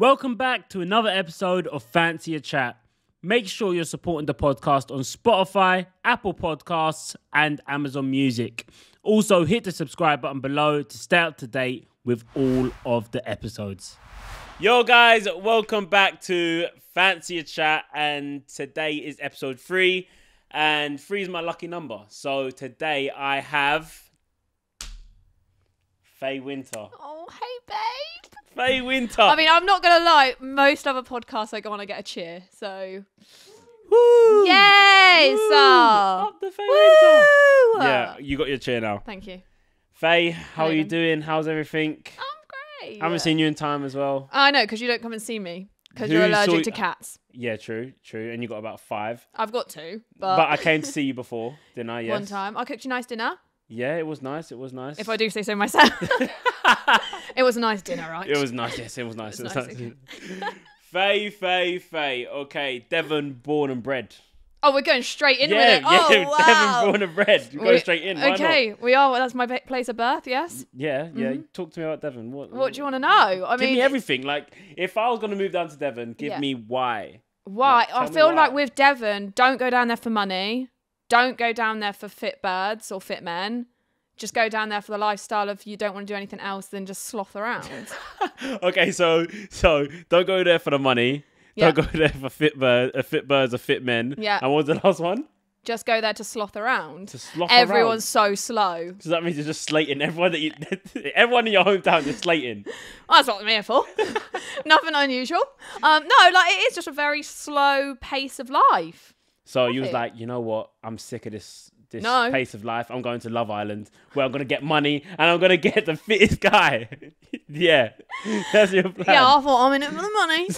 Welcome back to another episode of Fancy a Chat. Make sure you're supporting the podcast on Spotify, Apple Podcasts, and Amazon Music. Also, hit the subscribe button below to stay up to date with all of the episodes. Yo guys, welcome back to Fancy a Chat, and today is episode 3, and 3 is my lucky number. So today I have Faye Winter. Oh, hey babe. Faye Winter. I mean, I'm not going to lie, most other podcasts I go on I get a cheer, so... Woo! Yay! Woo! So... Up the Faye Woo! Winter. Yeah, you got your cheer now. Thank you. Faye, how are you doing? How's everything? I'm great. I haven't seen you in time as well. I know, because you don't come and see me, because Who you're saw allergic you- to cats. Yeah, true. And you got about 5. I've got 2, But I came to see you before, didn't I? Yes. one time. I cooked you a nice dinner, Yeah, it was nice. if I do say so myself. It was a nice dinner, right? It was nice. Yes, it was nice. It was nice, Faye. Okay, Devon, born and bred. Oh, we're going straight in with Yeah, it. Oh, Devon, wow. born and bred. You go straight in. Why Okay, not? we are. Well, that's my place of birth, yes? Yeah. Talk to me about Devon. What What do you want to know? I Give mean, me everything. Like, if I was going to move down to Devon, give Yeah. me why. why? Like, I tell me feel why. like with Devon, don't go down there for money. Don't go down there for fit birds or fit men. Just go down there for the lifestyle of you don't want to do anything else than just sloth around. Okay, so don't go there for the money. Yeah. Don't go there for fit birds or fit men. Yeah. And what was the last one? Just go there to sloth around. To sloth Everyone's around. so slow. So that means you're just slating everyone everyone in your hometown. You're slating. Well, that's what I'm here for. Nothing unusual. No, like it is just a very slow pace of life. So you was it. like, you know what? I'm sick of this No. pace of life. I'm going to Love Island where I'm gonna get money and I'm gonna get the fittest guy. Yeah, that's your plan. Yeah, I thought I'm in it for the money.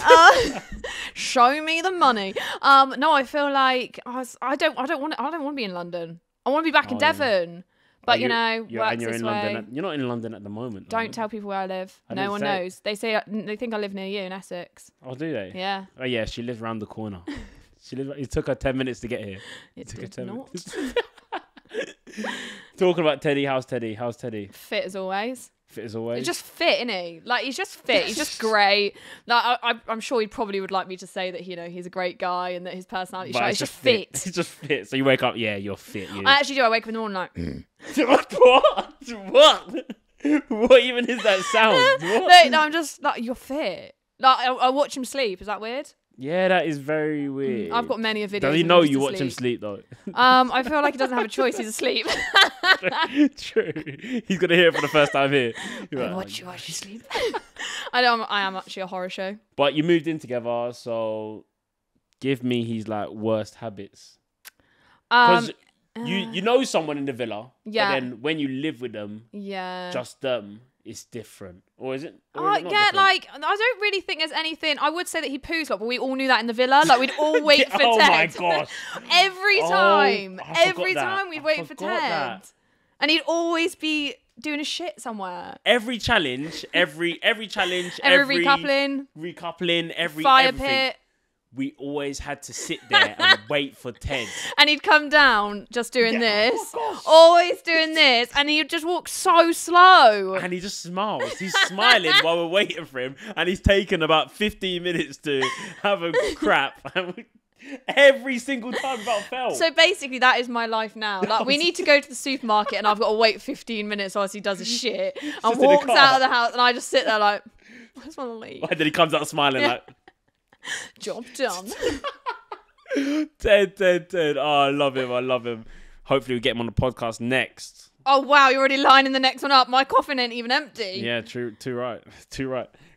Show me the money. No, I feel like I don't want to be in London. I want to be back in Oh, yeah. Devon. But you're works in this London. way. You're not in London at the moment. Don't tell people where I live. I No didn't one say it. knows. They think I live near you in Essex. Oh, do they? Yeah. Oh yeah, she lives round the corner. It took her 10 minutes to get here. It took her did 10 not. minutes. Talking about Teddy, how's Teddy? Fit as always. Fit as always. He's just fit, isn't he? Like he's just fit. He's just great. Like I'm sure he probably would like me to say that he's a great guy and that his personality But shows. it's He's just fit. It's just fit. So you wake up, yeah, you're fit. You. I actually do. I wake up in the morning like. What? What even is that sound? What? No, I'm just like you're fit. Like I watch him sleep. Is that weird? Yeah, that is very weird. I've got many a video. Does he know you watch him sleep though? I feel like he doesn't have a choice. He's asleep. True. He's gonna hear it for the first time here. You're I like, watch you sleep. I am actually a horror show. But you moved in together, so give me his like worst habits. Because you know someone in the villa, yeah. but then when you live with them, Yeah. just them, it's different. Or is it? Or Oh, is it not yeah, different? like, I don't really think there's anything. I would say that he poos a lot, but we all knew that in the villa. Like, we'd all wait for Oh Ted. my gosh. Every Oh, time. I forgot Every that. time we'd I wait for forgot Ted. that. And he'd always be doing a shit somewhere. Every challenge, every challenge, Every recoupling, every fire everything. pit. We always had to sit there and wait for Ted. And he'd come down just doing Yeah. this. Oh, gosh. Always doing this. And he'd just walk so slow. And he just smiles. He's smiling while we're waiting for him. And he's taken about 15 minutes to have a crap. Every single time without fail. So basically, that is my life now. Like, we need to go to the supermarket and I've got to wait 15 minutes whilst he does his shit and Just in the walks car. out of the house and I just sit there like, I just want to leave. And then he comes out smiling Yeah. like, Job done. Ted. Oh, I love him. Hopefully we get him on the podcast next. Oh, wow, you're already lining the next one up. My coffin ain't even empty. Yeah, true. Too right.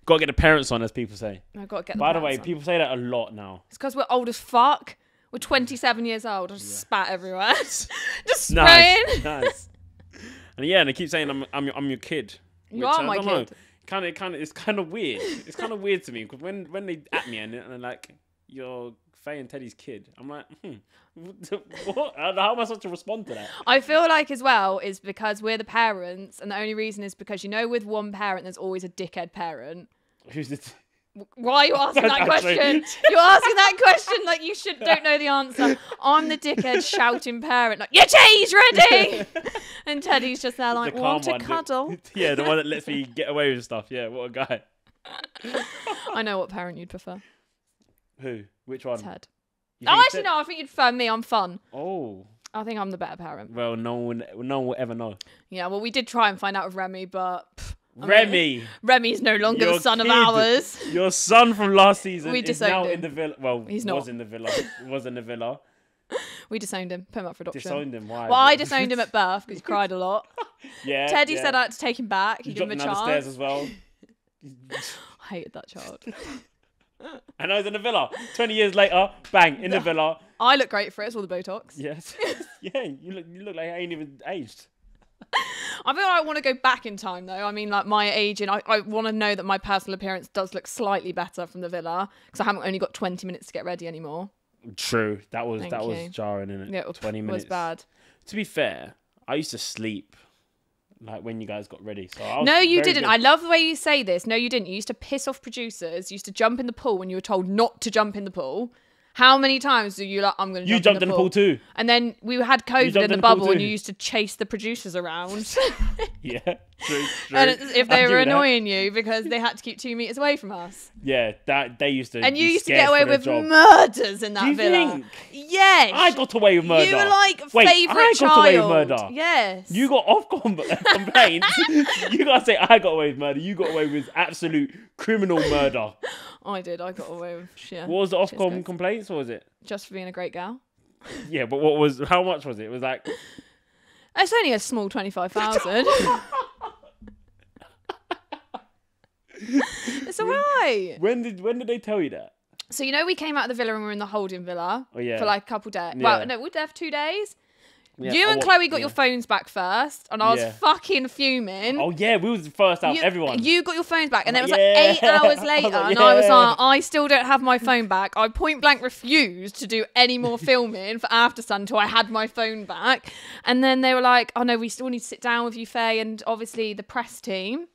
Got to get the parents on, as people say. I've got to get By the way, pants on. people say that a lot now. It's because we're old as fuck. We're 27 years old. I just spat everywhere. just Nice, spraying. nice. And they keep saying I'm your kid. You are my kid. It's kind of weird. It's kind of weird to me because when they at me and they're like, "You're Faye and Teddy's kid," I'm like, what? How am I supposed to respond to that? I feel like as well is because we're the parents, and the only reason is because with one parent there's always a dickhead parent. Who's it? Why are you asking that That's question? You're asking that question like you don't know the answer. I'm the dickhead shouting parent like, your tea's ready! And Teddy's just there like, The calm want to one. cuddle? Yeah, the one that lets me get away with stuff. Yeah, what a guy. I know what parent you'd prefer. Who? Which one? Ted. You Oh, think actually, Ted? no. I think you'd prefer me. I'm fun. Oh. I think I'm the better parent. Well, no one will ever know. Yeah, well, we did try and find out with Remy, but... Remy. Remy's no longer Your the son kid. of ours. Your son from last season We is now disowned him. in the villa. Well, He's was not. in the villa. Was in the villa. We disowned him. Put him up for adoption. Disowned him. Why? Well, I disowned him at birth because he cried a lot. Yeah. Teddy yeah. said I had to take him back. He You gave him a dropped him down the chance. stairs as well. I hated that child. And I was in the villa. 20 years later, bang, in the villa. I look great for it. It's all the Botox. Yes. Yeah, you look like I ain't even aged. I feel like I want to go back in time though. I mean, like my age, and I want to know that my personal appearance does look slightly better from the villa because I haven't only got 20 minutes to get ready anymore. True. That was Thank was you. jarring, innit? Yeah, 20 it minutes. was bad. To be fair, I used to sleep like when you guys got ready. So I was No, you very didn't. good. I love the way you say this. No, you didn't. You used to piss off producers. You used to jump in the pool when you were told not to jump in the pool. How many times do you like, I'm going to jump jumped in the pool too. And then we had COVID jumped in the in the pool bubble and too. you used to chase the producers around. Yeah, true. And if they I'll were do that. annoying you because they had to keep 2 meters away from us. Yeah, that they used to. And you be used to scared get away for their with job. murders in that Do you villa. think? Yes. I got away with murder. You were like Wait, favourite I child. got away with murder. Yes. You got Ofcom complaints. You gotta say I got away with murder. You got away with absolute criminal murder. I did. I got away with shit. What was the Shit's Ofcom good. complaints? Or was it? Just for being a great gal. Yeah, but what was? How much was it? It was like. It's only a small 25,000. It's alright. When did they tell you that? So you know we came out of the villa and we were in the holding villa Oh yeah. for like a couple days. Yeah. Well, no, we were there for 2 days. Yeah, You oh, and what- Chloe got yeah. your phones back first, and I was Yeah. fucking fuming. Oh yeah, we was first out. Everyone. You got your phones back, and then it was Yeah. like 8 hours I was later, like, and I was yeah. like, I still don't have my phone back. I point blank refused to do any more filming for After Sun until I had my phone back. And then they were like, oh no, we still need to sit down with you, Faye, and obviously the press team.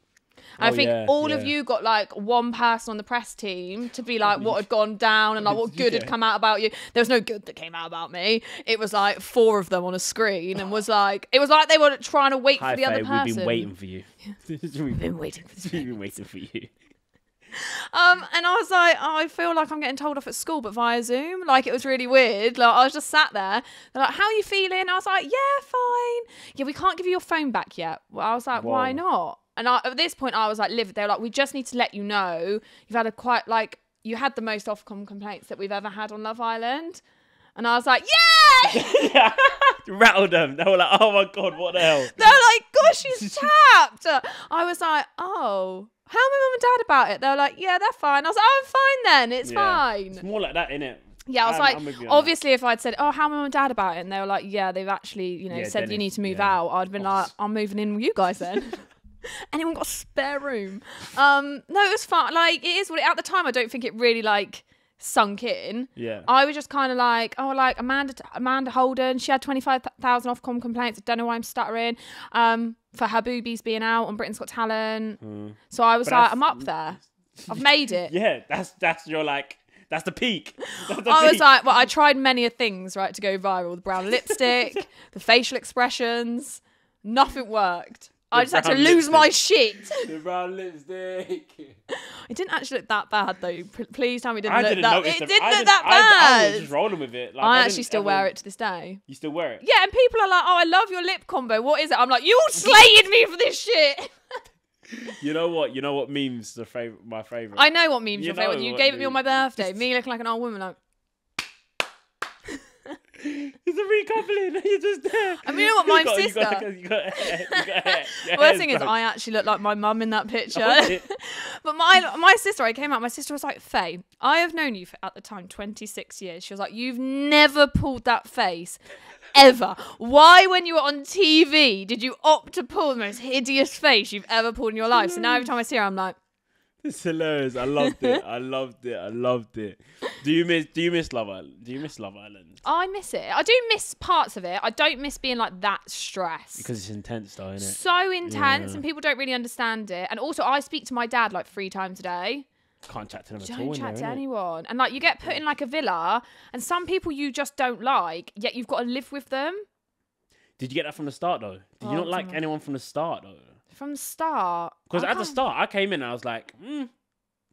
And I Oh, think yeah, all of yeah. you got like one person on the press team to be like what had gone down and like what good had Yeah. come out about you. There was no good that came out about me. It was like 4 of them on a screen and was like, it was like they were trying to wait Hi, for the other Faye, person. we've been waiting for you. We've Been waiting for this. been waiting for you. And I was like, oh, I feel like I'm getting told off at school, but via Zoom. Like, it was really weird. Like, I was just sat there. They're like, how are you feeling? I was like, yeah, fine. Yeah, we can't give you your phone back yet. Well, I was like, why Whoa. not? And at this point, I was like, livid. They were like, we just need to let you know you've had you had the most Ofcom complaints that we've ever had on Love Island. And I was like, yeah! Rattled them. They were like, oh my god, what the hell? They're like, gosh, she's tapped. I was like, oh, how are my mum and dad about it? They were like, yeah, they're fine. I was like, oh, I'm fine then. It's fine. It's more like that, innit? Yeah, I was I'm with like, you on obviously, if I'd said, oh, how are mum and dad about it? And they were like, yeah, they've actually, Yeah, said you Dennis, need to move yeah. out. I'd been like, I'm moving in with you guys then. Anyone got a spare room? No, it was fun. Like, it is what at the time, I don't think it really, like, sunk in. Yeah. I was just kind of like, oh, like, Amanda Holden, she had 25,000 Ofcom complaints. I don't know why I'm stuttering. For her boobies being out on Britain's Got Talent. So I was But like, that's- I'm up there. I've made it. Yeah, that's your like, that's the peak. That's the I was peak. like, well, I tried many things, right, to go viral. The brown lipstick, the facial expressions, nothing worked. I just had to brown lose my lipstick. shit. The brown lipstick. It didn't actually look that bad, though. Please tell me it didn't I look didn't that. notice It them. didn't I look didn't- that I bad. was just rolling with it. Like, I didn't actually still ever- wear it to this day. You still wear it? Yeah, and people are like, oh, I love your lip combo. What is it? I'm like, you all slayed me for this shit. You know what? You know what meme's my favorite. I know what memes You your favourite. know You what gave it me on my meme. birthday. Me looking like an old woman. Like, It's a recoupling. You're just there. I mean, you know what? My sister. You got hair. You got hair. Your Worst hair's thing is, done. I actually look like my mum in that picture. Oh, yeah. But my sister, I came out, my sister was like, Faye, I have known you for, at the time, 26 years. She was like, you've never pulled that face, ever. Why, when you were on TV, did you opt to pull the most hideous face you've ever pulled in your life? So now every time I see her, I'm like, It's hilarious. I loved it. I loved it. I loved it. Do you miss Love Island? Do you miss Love Island? I miss it. I do miss parts of it. I don't miss being like that stressed. Because it's intense though, isn't it? So intense, Yeah. and people don't really understand it. And also, I speak to my dad like 3 times a day. Can't chat to them at all. Don't in chat there, to innit? anyone. And like, you get put in like a villa, and some people you just don't like, yet you've got to live with them. Did you get that from the start though? Did you not like from- anyone from the start though? From the start. Because I at the can't- start, I came in and I was like,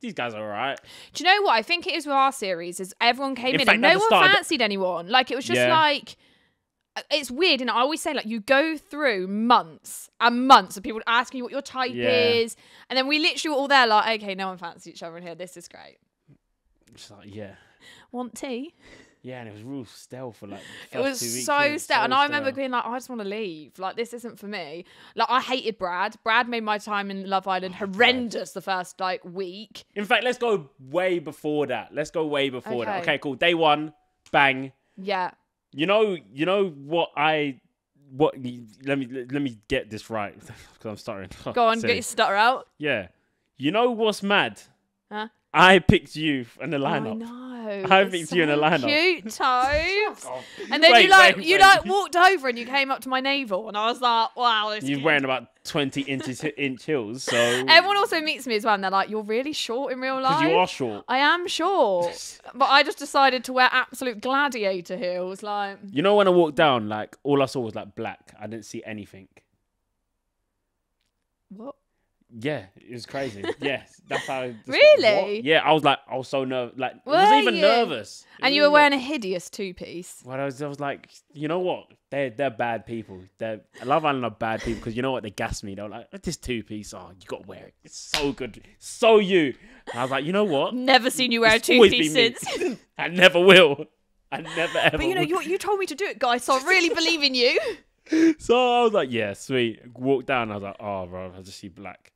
these guys are all right. Do you know what? I think it is with our series is everyone came in fact, and at no the one start, fancied anyone. Like, it was just like, it's weird. And I always say, like, you go through months and months of people asking you what your type is. And then we literally were all there like, okay, no one fancies each other in here. This is great. It's like, yeah. Want tea? Yeah, and it was real stale for like the It first was 2 weeks. so stale. And I remember stale. being like, I just want to leave. Like, this isn't for me. Like, I hated Brad. Brad made my time in Love Island horrendous the first, like, week. In fact, let's go way before that. That. Okay. Okay, cool. Day 1, bang. Yeah. You know what? Let me get this right because I'm starting. Go on, get your stutter out. Yeah. You know what's mad? Huh? I picked you in the I lineup. know. I picked you in the lineup. Cute, Toes. Oh. And then Wait. you walked over and you came up to my navel, and I was like, wow, this You're cute. wearing about 20 inch heels, so Everyone also meets me as well, and they're like, you're really short in real life. because you are short. I am short, but I just decided to wear absolute gladiator heels. Like, You know when I walked down, like all I saw was like black. I didn't see anything. what? Yeah, it was crazy. Yes, that's how. Really? What? Yeah, I was so nervous. Like, I Were wasn't even you? nervous. And you were wearing a hideous two-piece. Well, I was like, you know what? They're bad people. I Love Island are bad people because you know what? They gassed me. They were like, this 2-piece. Oh, you got to wear it. It's so good. So you. And I was like, you know what? Never seen you wear It's a always two-piece been me. since. I never will. I never ever. But you know, will. you told me to do it, guys, so I really believe in you. So I was like, yeah, sweet. Walked down. I was like, oh, bro, I just see black.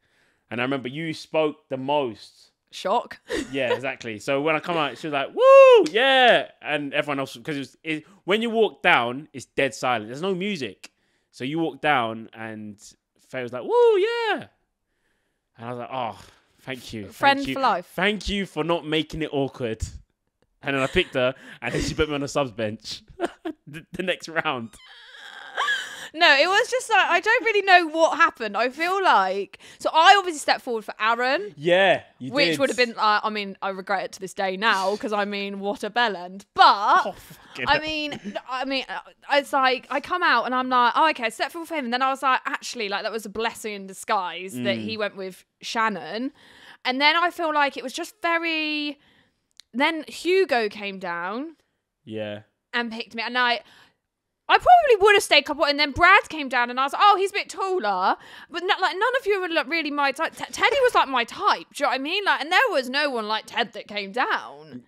And I remember you spoke the most. Shock. Yeah, exactly. So when I come out, she was like, woo, yeah. And everyone else, because when you walk down, it's dead silent. There's no music. So you walk down and Faye was like, woo, yeah. And I was like, oh, thank you. Friend for life. Thank you for not making it awkward. And then I picked her and then she put me on the subs bench the next round. No, it was just like, I don't really know what happened. I feel like, so I obviously stepped forward for Aaron. Yeah, you which did. would have been, I mean, I regret it to this day now because I mean, what a bellend. But I mean, it's like I come out and I'm like, oh, okay, I stepped forward for him, and then I was like, actually, like that was a blessing in disguise that he went with Shannon, and then I feel like it was just very. Then Hugo came down. Yeah. And picked me, and I probably would have stayed a couple, and then Brad came down, and I was like, oh, he's a bit taller, but none of you were like, really my type. Teddy was like my type, do you know what I mean? Like, and there was no one like Ted that came down.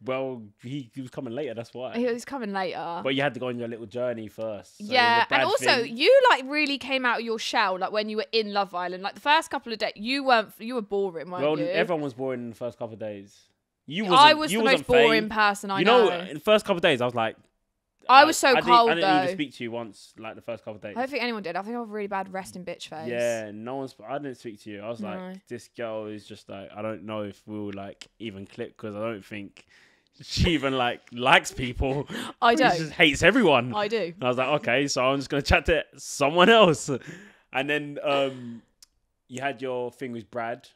Well, he was coming later, that's why. He was coming later. But you had to go on your little journey first. So Yeah, the Brad and also thing- you like really came out of your shell, like when you were in Love Island. Like the first couple of days, you were boring, weren't you? Everyone was boring in the first couple of days. I was the most boring person I know. In the first couple of days, I was like, I was so cold I didn't though. even speak to you once, like the first couple of days. I don't think anyone did. I think I have a really bad resting bitch face. Yeah, I didn't speak to you. I was No. like, this girl is just like, I don't know if we'll like even click because I don't think she even like likes people. I don't. She just hates everyone. I do. And I was like, okay, so I'm just gonna chat to someone else. And then you had your thing with Brad.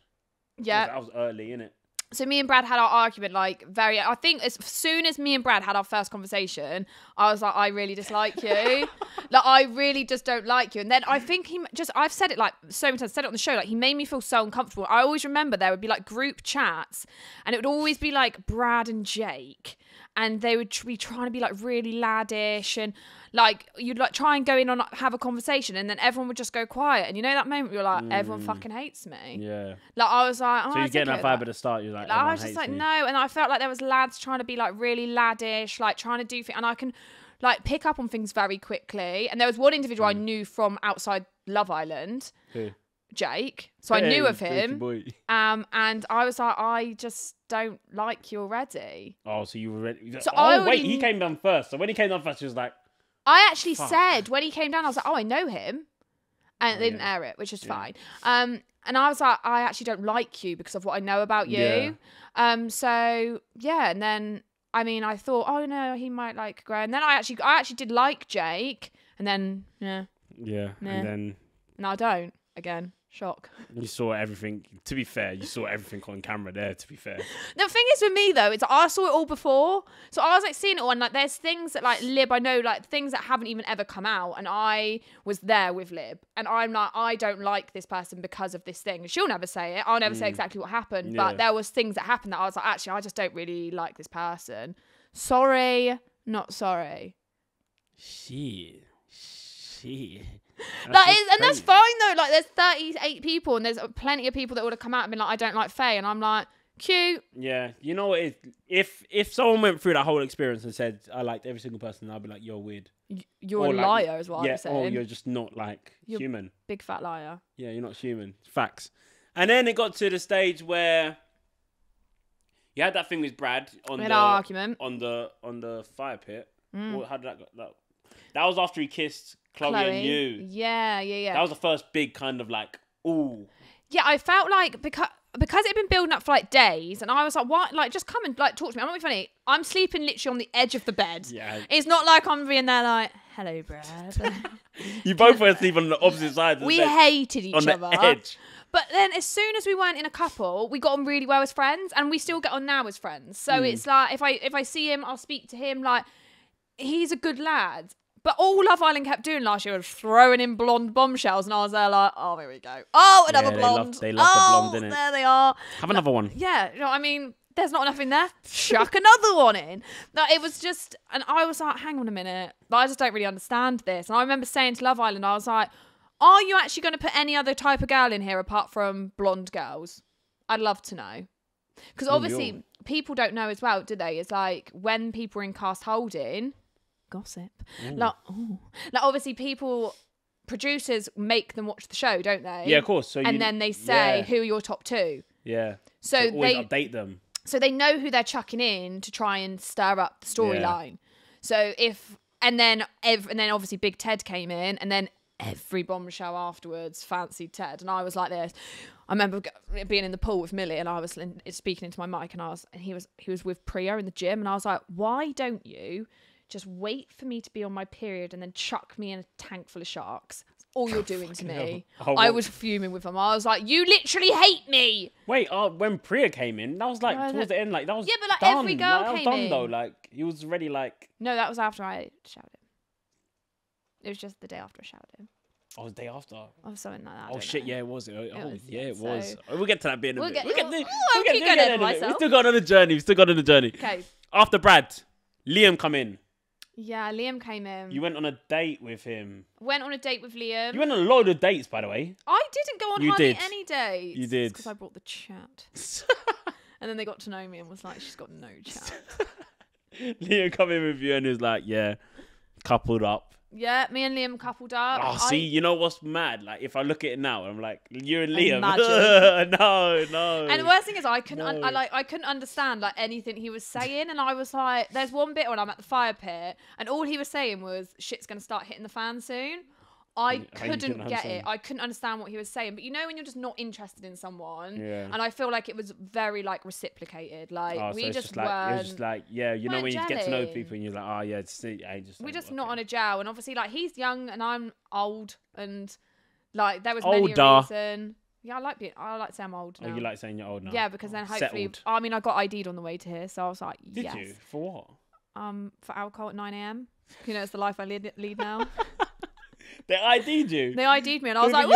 Yeah. That was early, innit? So me and Brad had our argument, like, I think as soon as me and Brad had our first conversation, I was like, I really dislike you. Like, I really just don't like you. And then I think I've said it like so many times, said it on the show, like he made me feel so uncomfortable. I always remember there would be like group chats and it would always be like Brad and Jake. And they would be trying to be like really laddish and like you'd like try and go in on have a conversation and then everyone would just go quiet. And you know that moment you're like, everyone fucking hates me. Yeah. Like I was like, oh, So you're getting that vibe at the start. You're like, I was just hates like, me. no. And I felt like there was lads trying to be like really laddish, like trying to do things. And I can like pick up on things very quickly. And there was one individual I knew from outside Love Island. Who? Jake. So I knew of him. Boy. And I was like, I just don't like you already. Oh, so you were ready. So wait, he came down first. So when he came down first, she was like, I actually Fuck. said when he came down, I was like, oh, I know him. And they didn't air it, which is fine. And I was like, I actually don't like you because of what I know about you. So yeah, and then I mean, I thought, oh no, he might like Gray. And then I actually did like Jake. And then yeah, and then no, I don't again. Shock. You saw everything. To be fair, you saw everything on camera there. To be fair, The thing is with me though, it's I saw it all before, so I was like seeing it all, and like there's things that like Lib, I know like things that haven't even ever come out, and I was there with Lib, and I'm like, I don't like this person because of this thing. She'll never say it. I'll never say exactly what happened, but there was things that happened that I was like, actually, I just don't really like this person. Sorry, not sorry. Shit. That's fine though. Like, there's 38 people, and there's plenty of people that would have come out and been like, I don't like Faye, and I'm like, cute. Yeah, you know what? If someone went through that whole experience and said I liked every single person, I'd be like, you're weird. You're a liar, is what I'm saying. Or you're just not like human. Big fat liar. Yeah, you're not human. Facts. And then it got to the stage where you had that thing with Brad on the argument on the fire pit. How did that go? That was after he kissed Chloe and you. Yeah. That was the first big kind of like, ooh. Yeah, I felt like because it had been building up for like days, and I was like, what? Like, just come and like talk to me. I'm not being funny. I'm sleeping literally on the edge of the bed. Yeah. It's not like I'm being there like, hello, Brad. You both were asleep on the opposite sides. We hated each other. On the edge. But then as soon as we weren't in a couple, we got on really well as friends, and we still get on now as friends. So it's like, if I see him, I'll speak to him. Like, he's a good lad. But all Love Island kept doing last year was throwing in blonde bombshells, and I was there like, oh, here we go. Oh, another blonde. They love the blonde, innit? There they are. Have another one. Yeah, you know what I mean? There's not enough in there. Chuck another one in. No, it was just, and I was like, hang on a minute. I just don't really understand this. And I remember saying to Love Island, I was like, are you actually going to put any other type of girl in here apart from blonde girls? I'd love to know. Because obviously, people don't know as well, do they? It's like when people are in cast holding, gossip. Like obviously producers make them watch the show, don't they? Yeah, of course. So and then they say who are your top two. Yeah. So always they update them. So they know who they're chucking in to try and stir up the storyline. So and then obviously Big Ted came in, and then every bombshell afterwards fancied Ted, and I was like this. I remember being in the pool with Millie, and I was speaking into my mic, and he was with Priya in the gym, and I was like, why don't you just wait for me to be on my period and then chuck me in a tank full of sharks? That's all you're doing to me. I was fuming with him. I was like, you literally hate me. Wait, when Priya came in, that was like towards the end, like that was but like done. every girl that came was done in though. Like he was already like. No, that was after I showered him. It was just the day after I showered him. Oh, the day after. Or something like that. Oh shit! Yeah, it was. It was. So We'll get to that bit in a bit. I'll keep going over myself. We still got on the journey. Okay. After Brad, Liam come in. Yeah, Liam came in. You went on a date with him. Went on a date with Liam. You went on a load of dates, by the way. I didn't go on hardly any dates. You did. Because I brought the chat. And then they got to know me and was like, she's got no chat. Liam come in with you and he was like, yeah, coupled up. Yeah, me and Liam coupled up. Oh, see, you know what's mad? Like, if I look at it now, I'm like, you and Liam. No. And the worst thing is, I couldn't, I couldn't understand like anything he was saying, and I was like, there's one bit when I'm at the fire pit, and all he was saying was, "Shit's gonna start hitting the fan soon." I couldn't get it. I couldn't understand what he was saying. But you know when you're just not interested in someone, and I feel like it was very like reciprocated. Like we just weren't. Just like, yeah, you know when you get to know people and you're like, oh yeah, we're just not on a gel. And obviously like he's young and I'm old, and like there was many a reason. Yeah, I like to say I'm old now. Oh, you like saying you're old now? Yeah, because then hopefully, settled. I mean, I got ID'd on the way to here, so I was like, Did you? For what? For alcohol at 9 a.m. You know, it's the life I lead now. They ID'd you? They ID'd me and I was like, woo!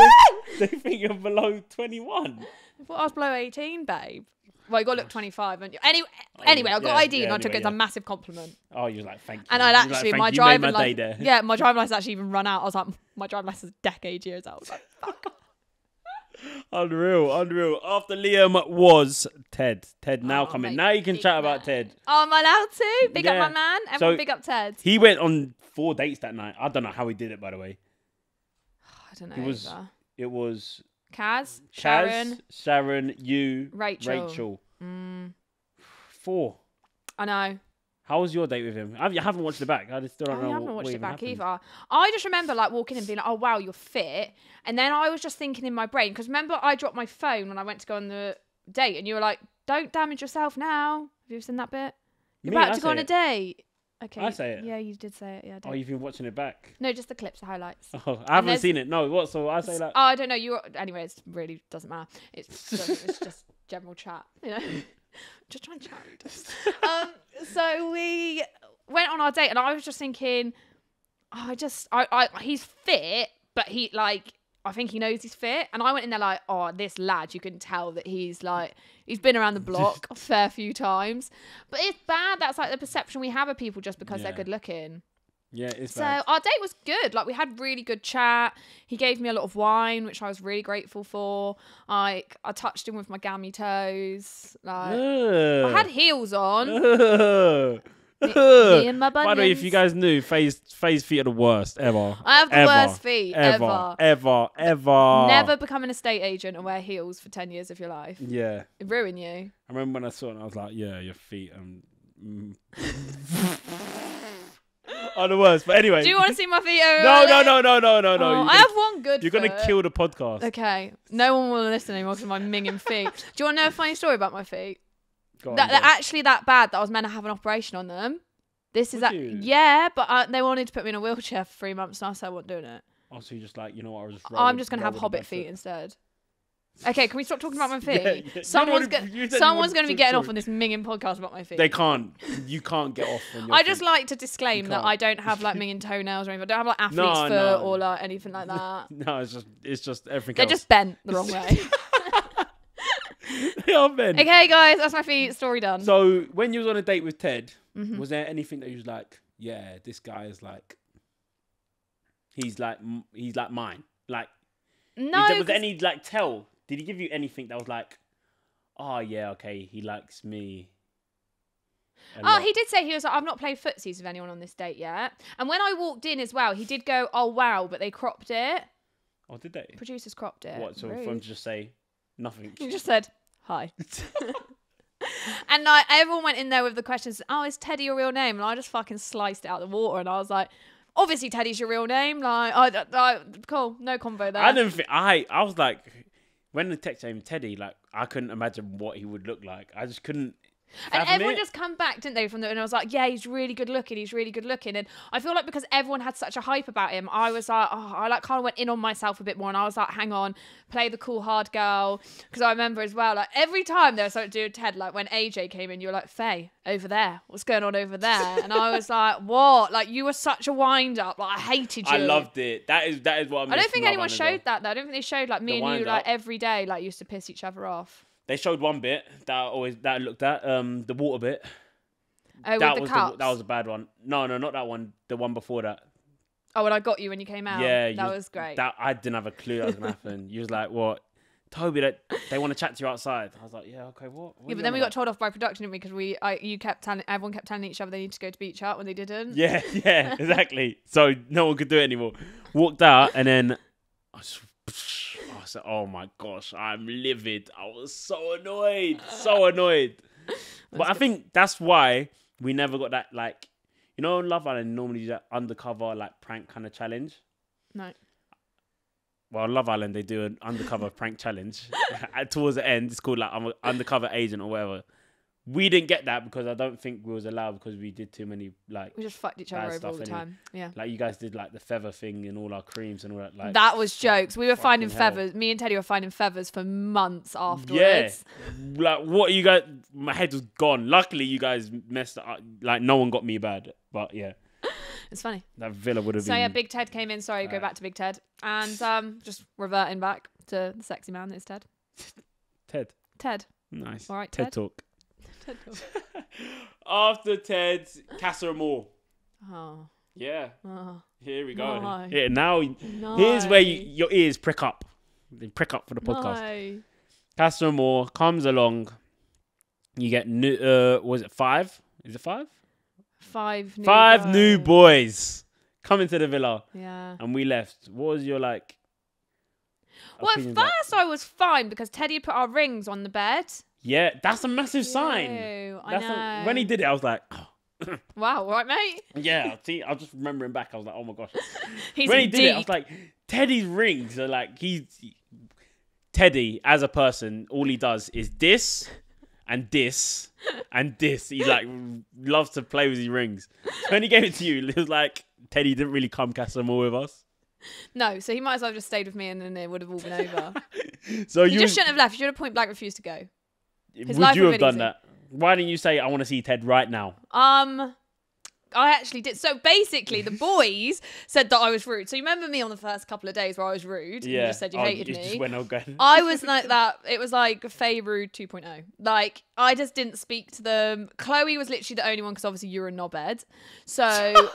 They think you're below 21. I thought I was below 18, babe. Well, you got to look 25. Anyway, I got ID'd and I took it as a massive compliment. Oh, you was like, thank you. And I'd actually, my driving license... Yeah, my driving license actually even run out. I was like, my driving license is decade years out. I was like, fuck. Unreal. After Liam was Ted. Ted now coming. Now you can chat about Ted. Oh, am I allowed to? Big up my man. Everyone big up Ted. He went on 4 dates that night. I don't know how he did it, by the way. I don't know. It was Kaz, Sharon, you, Rachel. 4. I know. How was your date with him? I haven't watched it back. I still don't know. I haven't watched it back either. I just remember like walking in and being like, oh wow, you're fit. And then I was just thinking in my brain, because remember I dropped my phone when I went to go on the date, and you were like, don't damage yourself now. Have you seen that bit? You're about to go on a date. Okay. I say it. Yeah, you did say it. Yeah. I Oh, did. you've been watching it back. No, just the clips, the highlights. Oh, I haven't seen it. No, what? So I say like. Oh, I don't know. Anyway. It really doesn't matter. It's just general chat. You know, just try and chat. So we went on our date, and I was just thinking, he's fit, but I think he knows he's fit. And I went in there like, oh, this lad, you can tell that he's been around the block a fair few times. But it's bad. That's like the perception we have of people just because they're good looking. Yeah, it's so bad. our date was good. Like, we had really good chat. He gave me a lot of wine, which I was really grateful for. I touched him with my gammy toes. Like, I had heels on. Me and my bunions. By the way, if you guys knew, Faye's feet are the worst ever. I have the worst feet ever. Never become an estate agent and wear heels for 10 years of your life. Yeah. It ruin you. I remember when I saw it, and I was like, yeah, your feet are the worst. But anyway. Do you want to see my feet? Over No. I have one good You're going to kill the podcast. Okay. No one will listen anymore because of my minging feet. Do you want to know a funny story about my feet? Go on, They're actually that bad that I was meant to have an operation on them. This is yeah, but they wanted to put me in a wheelchair for 3 months, and I said I wasn't doing it. Oh, so you're just like, you know what? I'm just gonna have hobbit feet instead. Okay, can we stop talking about my feet? Yeah. Someone's gonna be getting off on this minging podcast about my feet. They can't. You can't get off on your I feet. just like to disclaim that I don't have like minging toenails or anything. I don't have like athlete's foot or like anything like that. No, it's just everything. They're just bent the wrong way. They are bent. Okay, guys, that's my feet. Story done. So when you was on a date with Ted, was there anything that you was like, yeah, this guy is like, he's like mine? Like, no. Was there any like tell? Did he give you anything that was like, oh yeah, okay, he likes me? He did say, he was like, I've not played footsies with anyone on this date yet. And when I walked in as well, he did go, oh wow, but they cropped it. Oh, did they? Producers cropped it. What? So for him to just say nothing. He just said hi. And like everyone went in there with the questions, oh, is Teddy your real name? And I just fucking sliced it out of the water, and I was like, obviously Teddy's your real name. Like, cool, no convo there. I didn't think I was like, when the text came Teddy, like I couldn't imagine what he would look like. I just couldn't. And everyone just come back, didn't they? And I was like, yeah, he's really good looking. He's really good looking. And I feel like because everyone had such a hype about him, I was like, I like kind of went in on myself a bit more. And I was like, hang on, play the cool hard girl. Because I remember as well, like every time there was something to do with Ted, like when AJ came in, you were like, Faye, over there. What's going on over there? And I was like, what? Like you were such a wind up. Like I hated you. I loved it. That is what I don't think anyone showed that though. I don't think they showed like me and you like every day like used to piss each other off. They showed one bit that I looked at, the water bit. Oh, with the cups? That was a bad one. No, not that one. The one before that. Oh, when I got you when you came out. Yeah, that was great. I didn't have a clue that was gonna happen. You was like, "What, Toby? They want to chat to you outside." I was like, "Yeah, okay, what?" Yeah, but then we got told off by production, didn't we? Because everyone kept telling each other they need to go to beach hut when they didn't. Yeah, exactly. So no one could do it anymore. Walked out, and then I said, oh my gosh, I'm livid. I was so annoyed. But I think that's why we never got that, like, you know, in Love Island, normally do that undercover, like, prank kind of challenge. No. Well, in Love Island, they do an undercover prank challenge. Towards the end, it's called, like, I'm an undercover agent or whatever. We didn't get that because I don't think we was allowed because we did too many, like... We just fucked each other over all the time. Yeah. Like, you guys did, like, the feather thing and all our creams and all that. Like, that was jokes. We were finding feathers. Me and Teddy were finding feathers for months afterwards. Yeah. Like, what you guys... My head was gone. Luckily, you guys messed up. Like, no one got me bad. But, yeah. It's funny. That villa would have been... So, yeah, Big Ted came in. Sorry, go back to Big Ted. And just reverting back to the sexy man that is Ted. Ted. Nice. All right, Ted Talk. After Ted's Casa Amor. Oh. Yeah. Oh. Here we go. No. Yeah, now, No. here's where your ears prick up. They prick up for the podcast. No. Casa Amor comes along. You get new, was it 5? Is it 5? 5 new Five boys. new boys coming to the villa. Yeah. And we left. What was your, like... Well, at opinion, like- first I was fine because Teddy put our rings on the bed. Yeah, that's a massive sign. I know. When he did it, I was like... Oh. Wow, all right, mate? Yeah, see, I was just remembering back. I was like, oh my gosh. He's When he deep. did it, I was like, Teddy's rings are like, Teddy, as a person, all he does is this and this and this. He like loves to play with his rings. when he gave it to you, it was like Teddy didn't really come Casa Amor with us. No, so he might as well have just stayed with me and then it would have all been over. So You just shouldn't have left. You should have point blank refused to go. would you have done that? Why didn't you say, I want to see Ted right now? I actually did. So basically, the boys said that I was rude. So you remember me on the first couple of days where I was rude? Yeah. You just said you hated me. Just went I was like that. It was like Faye Rude 2.0. Like, I just didn't speak to them. Chloe was literally the only one because obviously you were a knobhead. So,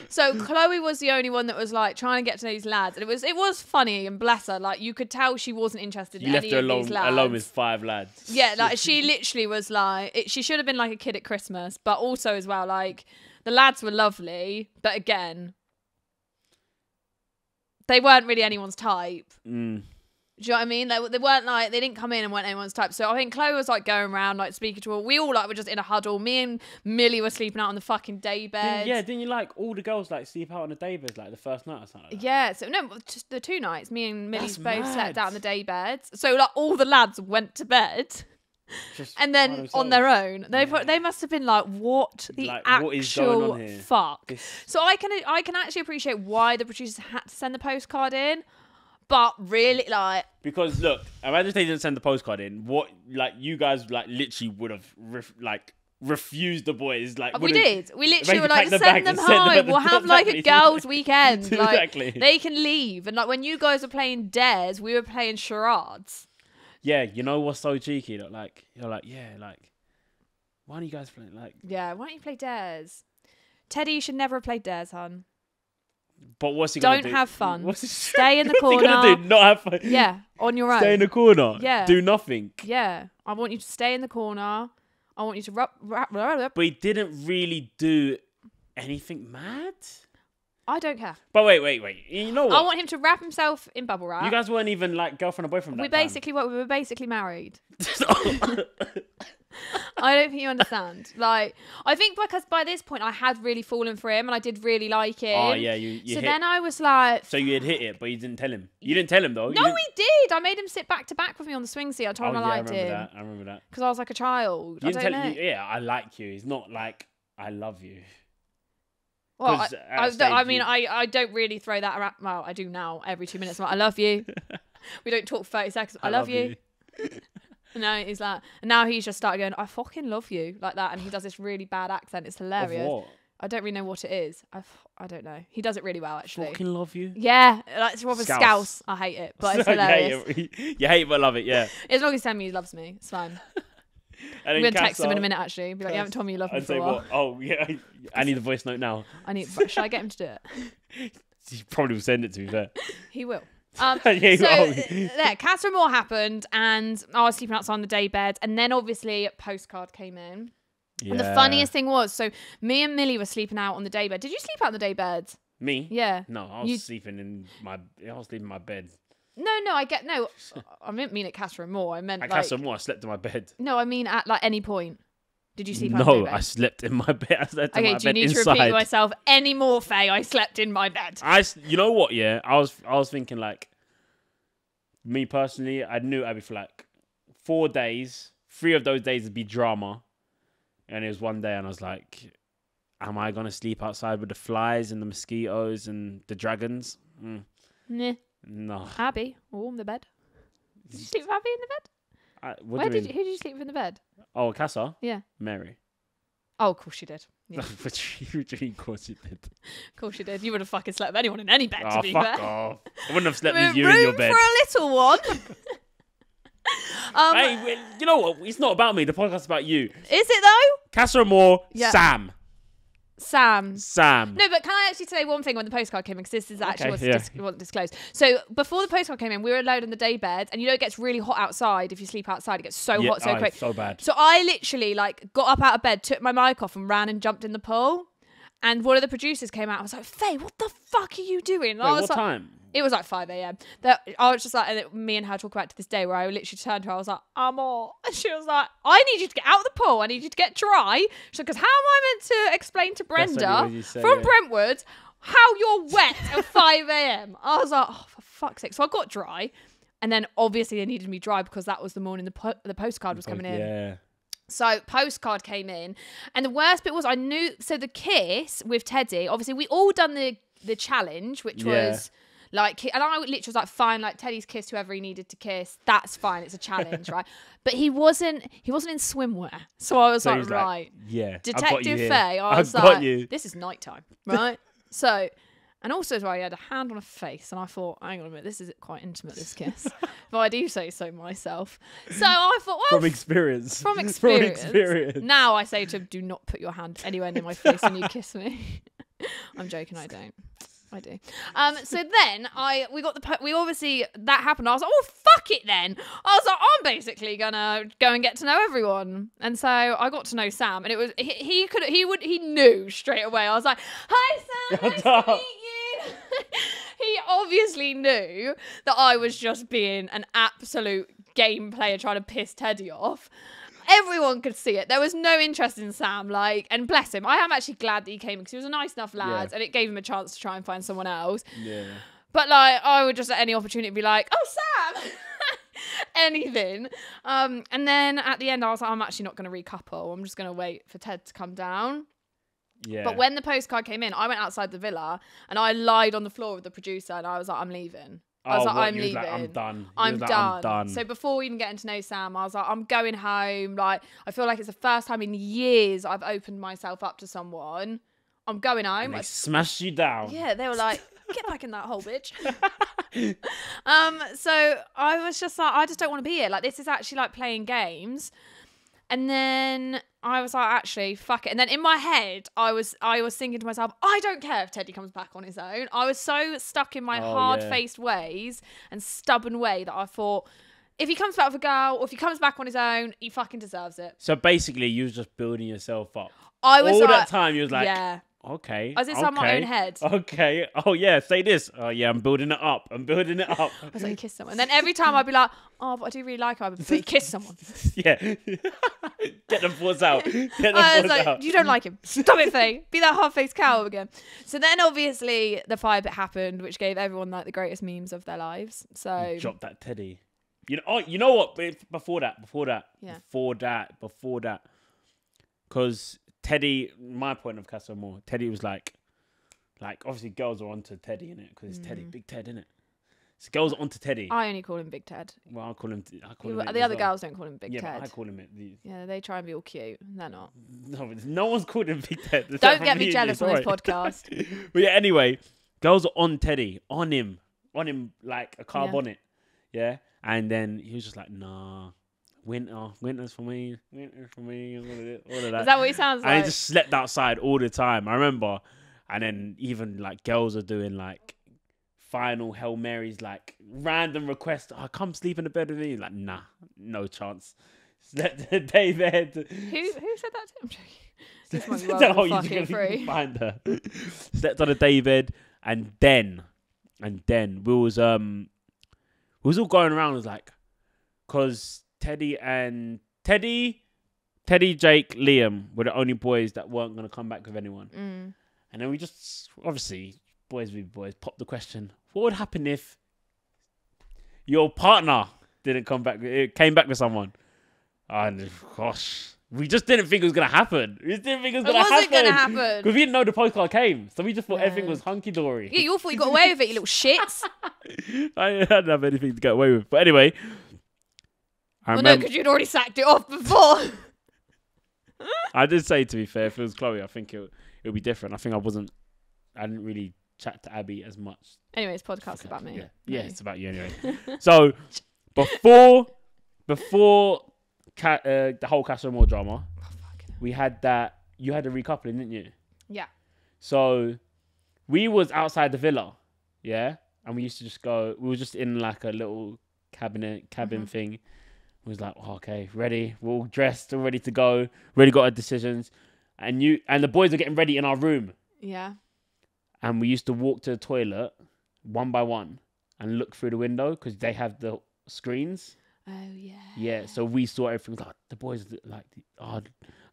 so Chloe was the only one that was like trying to get to know these lads. And it was funny and bless her. Like, you could tell she wasn't interested in any of these lads. Alone with 5 lads. Yeah, like she literally was like, she should have been like a kid at Christmas, but also as well, like, the lads were lovely, but again, they weren't really anyone's type. Do you know what I mean? They weren't like, they didn't come in and weren't anyone's type. So I think Chloe was like going around, like speaking to all. We all like were just in a huddle. Me and Millie were sleeping out on the fucking day bed. Didn't you like all the girls like sleep out on the day beds like the first night or something like that? Yeah, so no, just the 2 nights. Me and Millie That's both mad. slept out on the day beds. So like all the lads went to bed. Just And then on their own, they must have been like, "What the Like, actual what is going on here? fuck?" So I can actually appreciate why the producers had to send the postcard in, but really, like, because look, imagine if they didn't send the postcard in. What, like, you guys like literally would have refused the boys. Like, we did. We literally were like, pack the "Send bags them and send them home. at the We'll have like a exactly. girls' weekend. Like, Exactly. they can leave." And like when you guys were playing dares, we were playing charades. Yeah, you know what's so cheeky? That like you're like, yeah, like, why don't you guys play like? Yeah, why don't you play dares? Teddy, you should never have played dares, hon. But what's he gonna do? Don't have fun. What's he, Stay in the what's corner. he gonna do? Not have fun. Yeah, on your own. Stay in the corner. Yeah. Do nothing. Yeah, I want you to stay in the corner. I want you to rap. But he didn't really do anything mad. I don't care. But wait. You know what? I want him to wrap himself in bubble wrap. You guys weren't even like girlfriend or boyfriend. we were basically married. Basically. I don't think you understand. Like, I think because by this point I had really fallen for him and I did really like him. Oh yeah, you So hit. then I was like, So you had hit it, but you didn't tell him. You didn't tell him though. no, we did. I made him sit back to back with me on the swing seat. I told him I liked him. I remember that. Because I was like a child. You I didn't don't tell know. yeah, I like you. It's not like I love you. Well, 'Cause at I stage mean, you- I don't really throw that around. Well, I do now every 2 minutes. I'm like, I love you. We don't talk for 30 seconds. I love you. No, he's like, and now he's just started going, I fucking love you, like that. And he does this really bad accent. It's hilarious. Of what? I don't really know what it is. I don't know. He does it really well, actually. Fucking love you. Yeah, like it's Robert Scouse. Scouse. I hate it, but it's hilarious. You hate it, but love it, yeah. As long as he tells me he loves me, it's fine. And I'm then gonna text him in a Casa- minute, actually. Be like, you haven't told me you love me I'd for say a while. what? Oh yeah, I need a voice note now. Should I get him to do it? He probably will send it to me. Fair. He will. Yeah, So will. there, Casa Amor happened, and I was sleeping outside on the day bed, and then obviously a postcard came in. And the funniest thing was, so me and Millie were sleeping out on the day bed. Did you sleep out on the day bed? Me? Yeah. No, I was sleeping in my bed. No, I didn't mean at Casa Amor. I meant At like Casa Amor, I slept in my bed. no, I mean at like any point. Did you sleep out on the day No, bed? I slept in my bed. I slept in Okay, my do you bed need inside. to repeat myself any more, Faye? I slept in my bed. You know what? Yeah, I was thinking like, me personally, I knew I'd be for like 4 days. 3 of those days would be drama, and it was one day, and I was like, am I gonna sleep outside with the flies and the mosquitoes and the dragons? Nah. No. Abby, warm the bed. Did you sleep with Abby in the bed? What do you mean? Who did you sleep with in the bed? Oh, Casa? Yeah. Mary. Oh, of course she did. Yeah. Of course you did. Of course you did. You would have fucking slept with anyone in any bed, to Oh, be fuck fair. off. I wouldn't have slept With with you in your room bed. for a little one. Hey, you know what? It's not about me. The podcast's about you. Is it though? Casa Amor, Yeah. Sam. No, but can I actually say one thing when the postcard came in? Because this is actually what's disclosed. So before the postcard came in, we were alone in the day bed, and you know it gets really hot outside if you sleep outside. It gets so hot so quick. So bad. So I literally like got up out of bed, took my mic off, and ran and jumped in the pool. And one of the producers came out. I was like, Faye, what the fuck are you doing? And Wait, I was what like, time? It was like 5 a.m. I was just like, and me and her talk about it to this day, where I literally turned to her, I was like, Amor. And she was like, I need you to get out of the pool. I need you to get dry. She's like, because how am I meant to explain to Brenda from Brentwood how you're wet at 5 a.m.? I was like, oh, for fuck's sake. So I got dry. And then obviously they needed me dry because that was the morning the postcard was coming in. Yeah. So postcard came in, and the worst bit was I knew. So the kiss with Teddy, obviously we all done the challenge, which was like, and I literally was like, fine, like Teddy's kissed whoever he needed to kiss. That's fine. It's a challenge, right? But he wasn't in swimwear, so I was like, right, yeah, Detective Faye. I was this is nighttime, right? So. And also as well, he had a hand on a face, and I thought, hang on a minute, this is quite intimate, this kiss. If I do say so myself. So I thought, well... From experience. From experience. Now I say to him, do not put your hand anywhere near my face when you kiss me. I'm joking, I don't. I do. So then we obviously, that happened. I was like, oh, fuck it then. I was like, I'm basically gonna go and get to know everyone. And so I got to know Sam, and it was, he knew straight away. I was like, hi Sam, nice to meet you. He obviously knew that I was just being an absolute game player trying to piss Teddy off. Everyone could see it. There was no interest in Sam, like, and bless him. I am actually glad that he came because he was a nice enough lad, and it gave him a chance to try and find someone else. Yeah. But like, I would just at any opportunity be like, "Oh, Sam," anything. And then at the end, I was like, "I'm actually not going to recouple. I'm just going to wait for Ted to come down." Yeah. But when the postcard came in, I went outside the villa and I lied on the floor with the producer, and I was like, "I'm leaving." I was like, I'm leaving. Like, I'm done. I'm done. So before even getting to know Sam, I was like, I'm going home. Like, I feel like it's the first time in years I've opened myself up to someone. I'm going home. And they smashed you down. Yeah, they were like, get back in that hole, bitch. So I was just like, I just don't want to be here. Like, this is actually like playing games. And then I was like, actually, fuck it. And then in my head, I was thinking to myself, I don't care if Teddy comes back on his own. I was so stuck in my hard-faced ways and stubborn way that I thought, if he comes back with a girl or if he comes back on his own, he fucking deserves it. So basically, you was just building yourself up. I was all that time. You was like, yeah. Okay. I was inside my own head. Okay. Oh, yeah. Say this. Oh, yeah. I'm building it up. I was like, kiss someone. And then every time I'd be like, oh, but I do really like her. But you kiss someone. Yeah. Get the thoughts out. I was like, you don't like him. Stop it, Faye. Be that hard-faced cow again. So then obviously the fire bit happened, which gave everyone like the greatest memes of their lives. So drop that Teddy. You know what? Before that. Yeah. Before that. Because Teddy, my point of Casa Amor, Teddy was like obviously girls are onto Teddy, innit? Because it's Teddy, Big Ted, innit? So girls are onto Teddy. I only call him Big Ted. Well, I call him the other girls don't call him Big Ted. Yeah, but I call him it. Yeah, they try and be all cute. They're not. No one's called him Big Ted. Don't get me jealous on this podcast. But yeah, anyway, girls are on Teddy, on him like a car bonnet. Yeah, and then he was just like, nah. Winter's for me, all of that. Is that what he sounds like? And he just slept outside all the time, I remember. And then even like girls are doing like final Hail Marys, like random requests. Oh, come sleep in the bed with me. Like, nah, no chance. Slept the day bed. Who said that to him? This might be well fucking free. Find her. Slept on the day bed, and then we was all going around. It was like, cause Teddy, Jake, Liam were the only boys that weren't going to come back with anyone. And then we just, obviously, boys be boys, popped the question, what would happen if your partner came back with someone? And gosh, we just didn't think it was going to happen. We just didn't think it was going to happen. It wasn't going to happen. Because we didn't know the postcard came. So we just thought everything was hunky-dory. Yeah, you all thought you got away with it, you little shits. I didn't have anything to get away with. But anyway... No, because you'd already sacked it off before. I did say, to be fair, if it was Chloe, I think it would be different. I didn't really chat to Abby as much. Anyway, it's podcast about me. Yeah, it's about you anyway. So, before the whole Casa Amor drama, we had that, you had a recoupling, didn't you? Yeah. So, we was outside the villa, yeah? And we used to just go, we were just in like a little cabin thing. We was like, oh, okay, ready. We're all dressed, all ready to go. Already got our decisions. And the boys were getting ready in our room. Yeah. And we used to walk to the toilet one by one and look through the window because they have the screens. Oh, yeah. Yeah, so we saw everything. Like, the boys, like, I can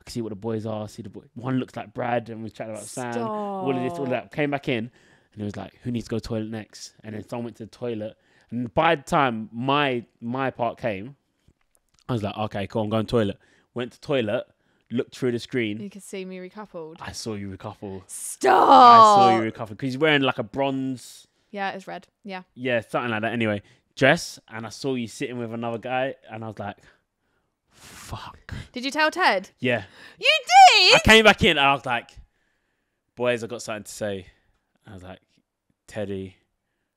see what the boys are. See the boy. One looks like Brad, and we chatted about Sam. All of this, all of that. Came back in, and it was like, who needs to go to the toilet next? And then someone went to the toilet. And by the time my part came, I was like, okay, cool, I'm going to the toilet. went to toilet, looked through the screen. You could see me recoupled. I saw you recouple. Stop. I saw you recouple because he's wearing like a bronze. Yeah, it was red. Yeah. Yeah, something like that. Anyway, dress, and I saw you sitting with another guy, and I was like, fuck. Did you tell Ted? Yeah. You did? I came back in, and I was like, boys, I got something to say. I was like, Teddy,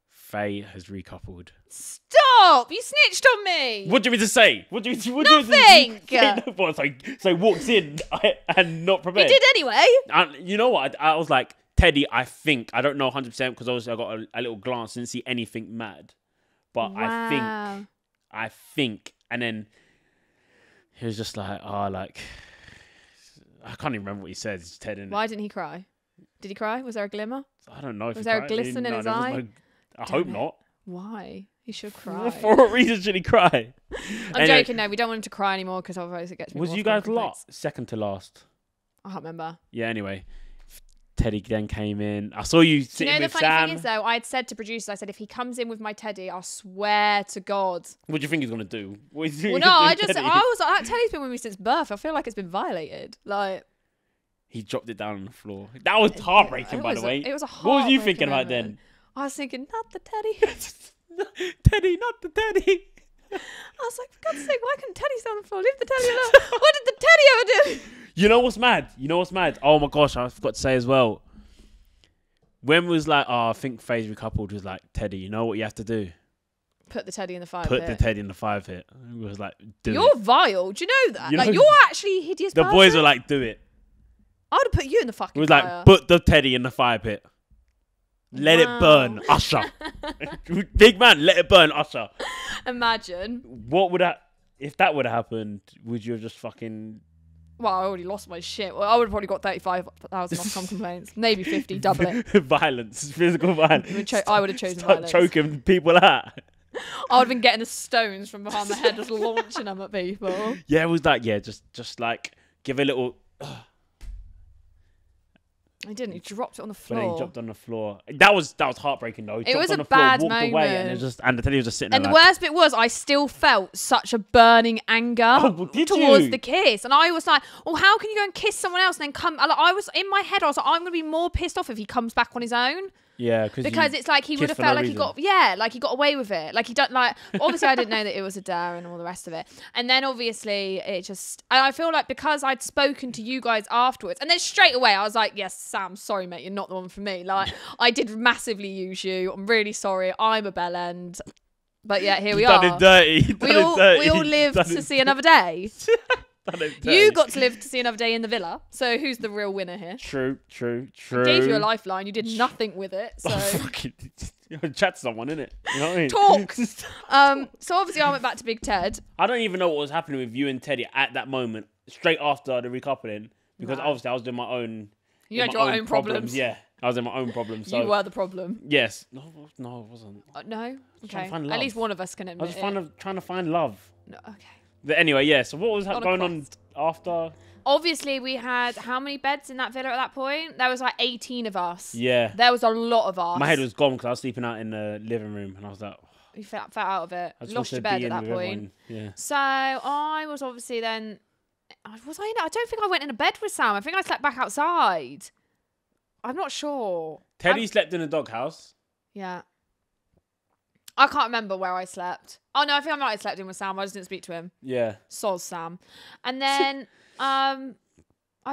Faye has recoupled. Stop! You snitched on me. What do you mean to say? What do you Nothing. So walks in and not prepared. You did anyway. And you know what? I was like, Teddy, I think, I don't know 100% because obviously I got a little glance, didn't see anything mad. But Wow. I think, and then he was just like, oh, like, I can't even remember what he said. It's Ted, innit? Why didn't he cry? Did he cry? Was there a glimmer? I don't know. If Was he there a cried. glisten in his there was eye? I hope Damn it. not. Why? He should cry. For what reason should he cry? I'm Anyway, joking. No, we don't want him to cry anymore because otherwise it gets me. was more you Ofcom guys complaints. second to last? I can't remember. Yeah, anyway. Teddy then came in. I saw you Do you sitting know the with funny Sam. thing is though? I had said to producers, I said if he comes in with my Teddy, I swear to God. What do you think he's going to do? What is he Well, gonna no, do, Teddy? I was like, that Teddy's been with me since birth. I feel like it's been violated. Like. He dropped it down on the floor. That was heartbreaking, by the way. It was a What was you heartbreaking thinking about moment. then? I was thinking, not the Teddy. Teddy, not the Teddy. I was like, for God's sake, why couldn't Teddy stay on the floor? Leave the Teddy alone. What did the Teddy ever do? You know what's mad? Oh my gosh, I forgot to say as well. When was like, oh, I think Faye's recoupled was like, Teddy, you know what you have to do? Put the Teddy in the fire Put pit. the Teddy in the 5 hit. It was like, do You're it. vile. Do you know that? You like, know- you're actually a hideous The person. boys were like, do it. I would have put you in the fucking It was fire. like, put the Teddy in the 5 pit. Let it burn, Usher. Big man, let it burn, Usher. Imagine. What would that, if that would have happened, would you have just fucking... Well, I already lost my shit. Well, I would have probably got 35,000 Ofcom complaints. Maybe 50, double it. Violence, physical violence. I would have chosen Start violence. choking people out. I would have been getting the stones from behind my head, just launching them at people. Yeah, it was like, yeah, just like, give a little... He didn't. He dropped it on the But floor. then he dropped on the floor. That was heartbreaking though. He It dropped was on a the floor, bad walked away, and moment. the Teddy was just sitting And there the like, worst bit was, I still felt such a burning anger well, did towards you? the kiss, and I was like, "Well, how can you go and kiss someone else and then come?" I was in my head. I was like, "I'm going to be more pissed off if he comes back on his own." yeah, Because it's like he would have kissed for felt no like he reason. got like he got away with it. Like he don't like obviously I didn't know that it was a dare and all the rest of it. And then obviously it just and I feel like because I'd spoken to you guys afterwards and then straight away I was like, yes, Sam, sorry mate, you're not the one for me. Like I did massively use you. I'm really sorry. I'm a bell end. But yeah, here we are. Done it dirty. We all lived to see another day. You got to live to see another day in the villa. So who's the real winner here? True. I gave you a lifeline. You did nothing with it. So Fucking chat to someone, innit? You know what I mean? talk. So obviously I went back to Big Ted. I don't even know what was happening with you and Teddy at that moment, straight after the recoupling, because No. obviously I was doing my own. You had my your own problems. Yeah, I was in my own problems. So You were the problem. yes, no, it wasn't. No? trying Okay. to find At love. least one of us can I admit was it. just trying to find love. No, okay. But anyway, yeah. So what was On a going on quest. after? Obviously, we had how many beds in that villa at that point? There was like 18 of us. Yeah, There was a lot of us. my head was gone because I was sleeping out in the living room, and I was like, You felt out of it. I just Lost wanted your to bed be at in that with point. everyone. Yeah. So I was obviously then. Was I in? I don't think I went in a bed with Sam. I think I slept back outside. I'm not sure. Teddy slept in the doghouse. Yeah. I can't remember where I slept. Oh no, I think I might have slept in with Sam. I just didn't speak to him. Yeah. Soz Sam. And then I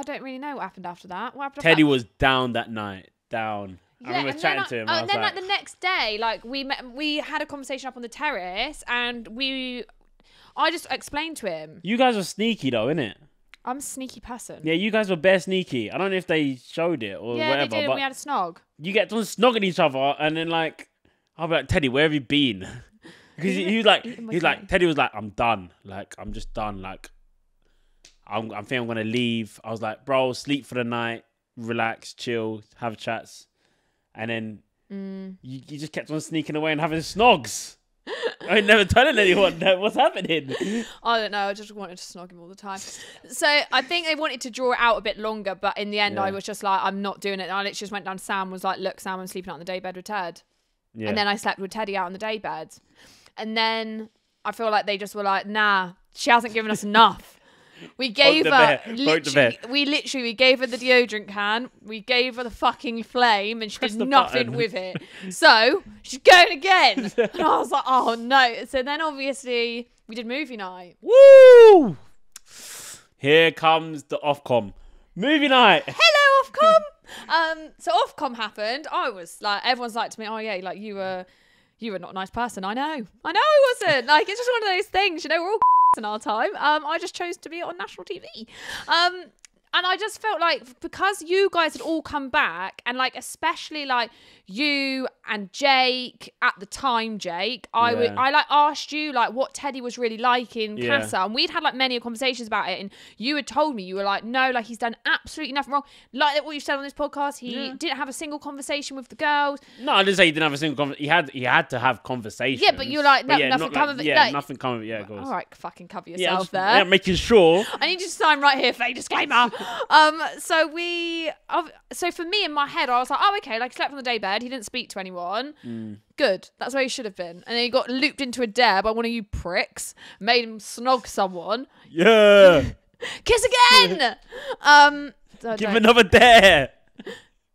don't really know what happened after that. What happened after Teddy that? was down that night. Down. I remember and chatting then to him. Oh, I and was then like, like the next day, like we had a conversation up on the terrace, and I just explained to him. you guys were sneaky though, innit? I'm a sneaky person. Yeah, you guys were bare sneaky. I don't know if they showed it or Yeah, whatever, they did, and but we had a snog. you get to snogging each other, and then like, I'll be like, Teddy, where have you been? Because he was like, Teddy was like, I'm done. Like, I'm just done. Like, I think I'm gonna leave. I was like, bro, sleep for the night, relax, chill, have chats, and then you just kept on sneaking away and having snogs. I ain't never telling anyone that what's happening. I don't know. I just wanted to snog him all the time. So I think they wanted to draw it out a bit longer, but in the end, Yeah. I was just like, I'm not doing it. And I literally just went down to Sam, was like, look, Sam, I'm sleeping out in the day bed with Ted. Yeah. And then I slept with Teddy out in the day bed. And then I feel like they just were like, nah, she hasn't given us enough. We gave her we we gave her the deodorant can. We gave her the fucking flame, and she did nothing with it. So she's going again. And I was like, oh no. So then obviously we did movie night. Woo! Here comes the Ofcom. Movie night. Hello, Ofcom. So Ofcom happened. I was like, everyone's like to me, oh yeah, like you were not a nice person. I know I wasn't. Like, it's just one of those things, you know, we're all in our time. I just chose to be on national TV. And I just felt like, because you guys had all come back, and like especially like you and Jake at the time, Jake, I like asked you like what Teddy was really like in Casa, and we'd had like many conversations about it, and you had told me, you were like, no, like he's done absolutely nothing wrong. Like what you said on this podcast, he didn't have a single conversation with the girls. No, I didn't say he didn't have a single conversation. He had to have conversations. Yeah, but you're like, no, nothing come of it. Yeah, nothing come of it. Yeah, of course. All right, fucking cover yourself there. Yeah, making sure. I need you to sign right here, Faye, disclaimer. So for me in my head, I was like, oh, okay, like he slept on the day bed. He didn't speak to anyone. Good. That's where he should have been. And then he got looped into a dare by one of you pricks, made him snog someone. Yeah. Kiss again. Give him another dare.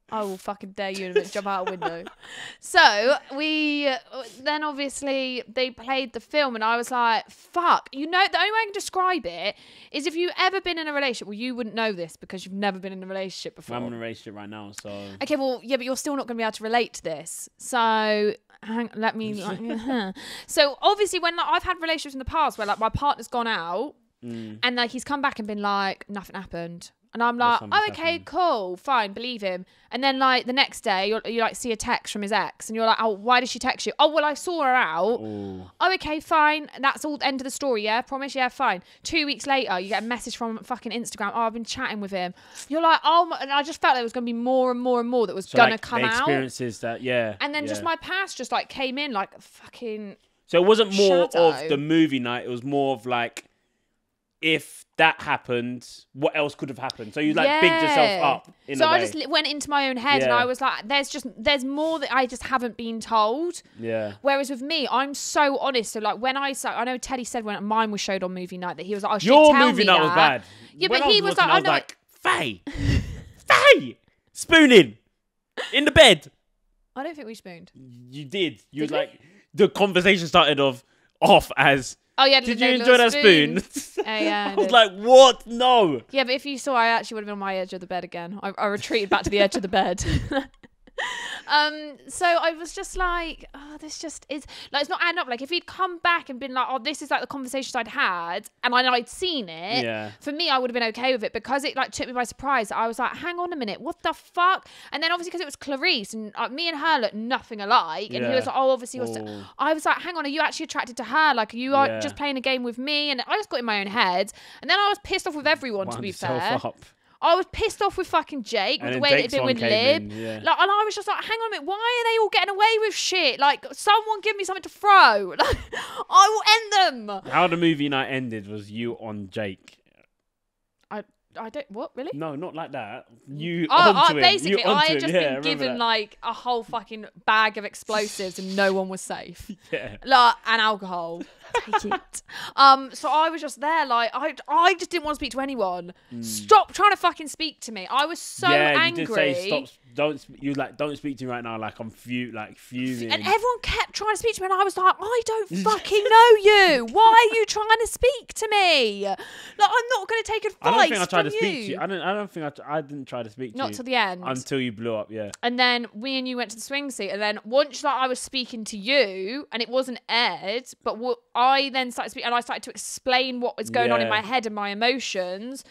I will fucking dare you in a minute, jump out a window. So then obviously they played the film, and I was like, fuck. You know, the only way I can describe it is if you've ever been in a relationship. Well, you wouldn't know this because you've never been in a relationship before. I'm in a relationship right now, so. Okay, well, yeah, but you're still not going to be able to relate to this. So let me. So obviously, when like, I've had relationships in the past where like my partner's gone out and like he's come back and been like, nothing happened. And I'm like, oh, okay, cool, fine, believe him. And then like the next day, you like see a text from his ex, and you're like, oh, why did she text you? Oh, well, I saw her out. Ooh. Oh, okay, fine. That's all. End of the story. Yeah, promise. Yeah, fine. 2 weeks later, you get a message from fucking Instagram. Oh, I've been chatting with him. You're like, oh, my, and I just felt there was going to be more and more and more that was going to come out. Experiences that, yeah. And then just my past just like came in like fucking. So it wasn't more of the movie night. It was more of like, if that happened, what else could have happened? So you like bigged yourself up in a way. So I just went into my own head and I was like, there's more that I just haven't been told. Yeah. Whereas with me, I'm so honest. So like when I know Teddy said when mine was showed on movie night that he was like, oh, she your tell movie me night that. was bad. Yeah, when but he was like, I was like, Faye, spooning in the bed. I don't think we spooned. You did. You was like, the conversation started off as. Oh yeah, did you enjoy that spoon? Yeah, I was like, what? No. Yeah, but if you saw, I actually would have been on my edge of the bed again. I retreated back to the edge of the bed. So I was just like, oh, this just is like, it's not adding up. Like if he'd come back and been like, oh, this is like the conversations I'd had, and I'd seen it. Yeah. For me, I would have been okay with it because it like took me by surprise. I was like, hang on a minute, what the fuck? And then obviously because it was Clarice and me and her looked nothing alike, and he was like, oh, obviously. I was like, hang on, are you actually attracted to her? Like you are just playing a game with me? And I just got in my own head, and then I was pissed off with everyone. To be fair. I was pissed off with fucking Jake with the way that it'd been with Lib. Like, and I was just like, hang on a minute, why are they all getting away with shit? Like, someone give me something to throw. Like, I will end them. How the movie night ended was you on Jake. I don't, what, really? No, not like that. You onto him. Basically, I had just been given like a whole fucking bag of explosives and no one was safe. Yeah. Like, and alcohol. Take it. So I was just there, like, I just didn't want to speak to anyone. Stop trying to fucking speak to me. I was so angry. You did say stop. Don't speak to me right now. Like I'm fuming. And everyone kept trying to speak to me, and I was like, I don't fucking know you. Why are you trying to speak to me? Like I'm not going to take advice. I don't think I tried to speak to you. I don't think I didn't try to speak to you. Not till the end. Until you blew up, yeah. And then me and you went to the swing seat, and then once like I was speaking to you, and it wasn't aired, but I then started speaking, and I started to explain what was going on in my head and my emotions.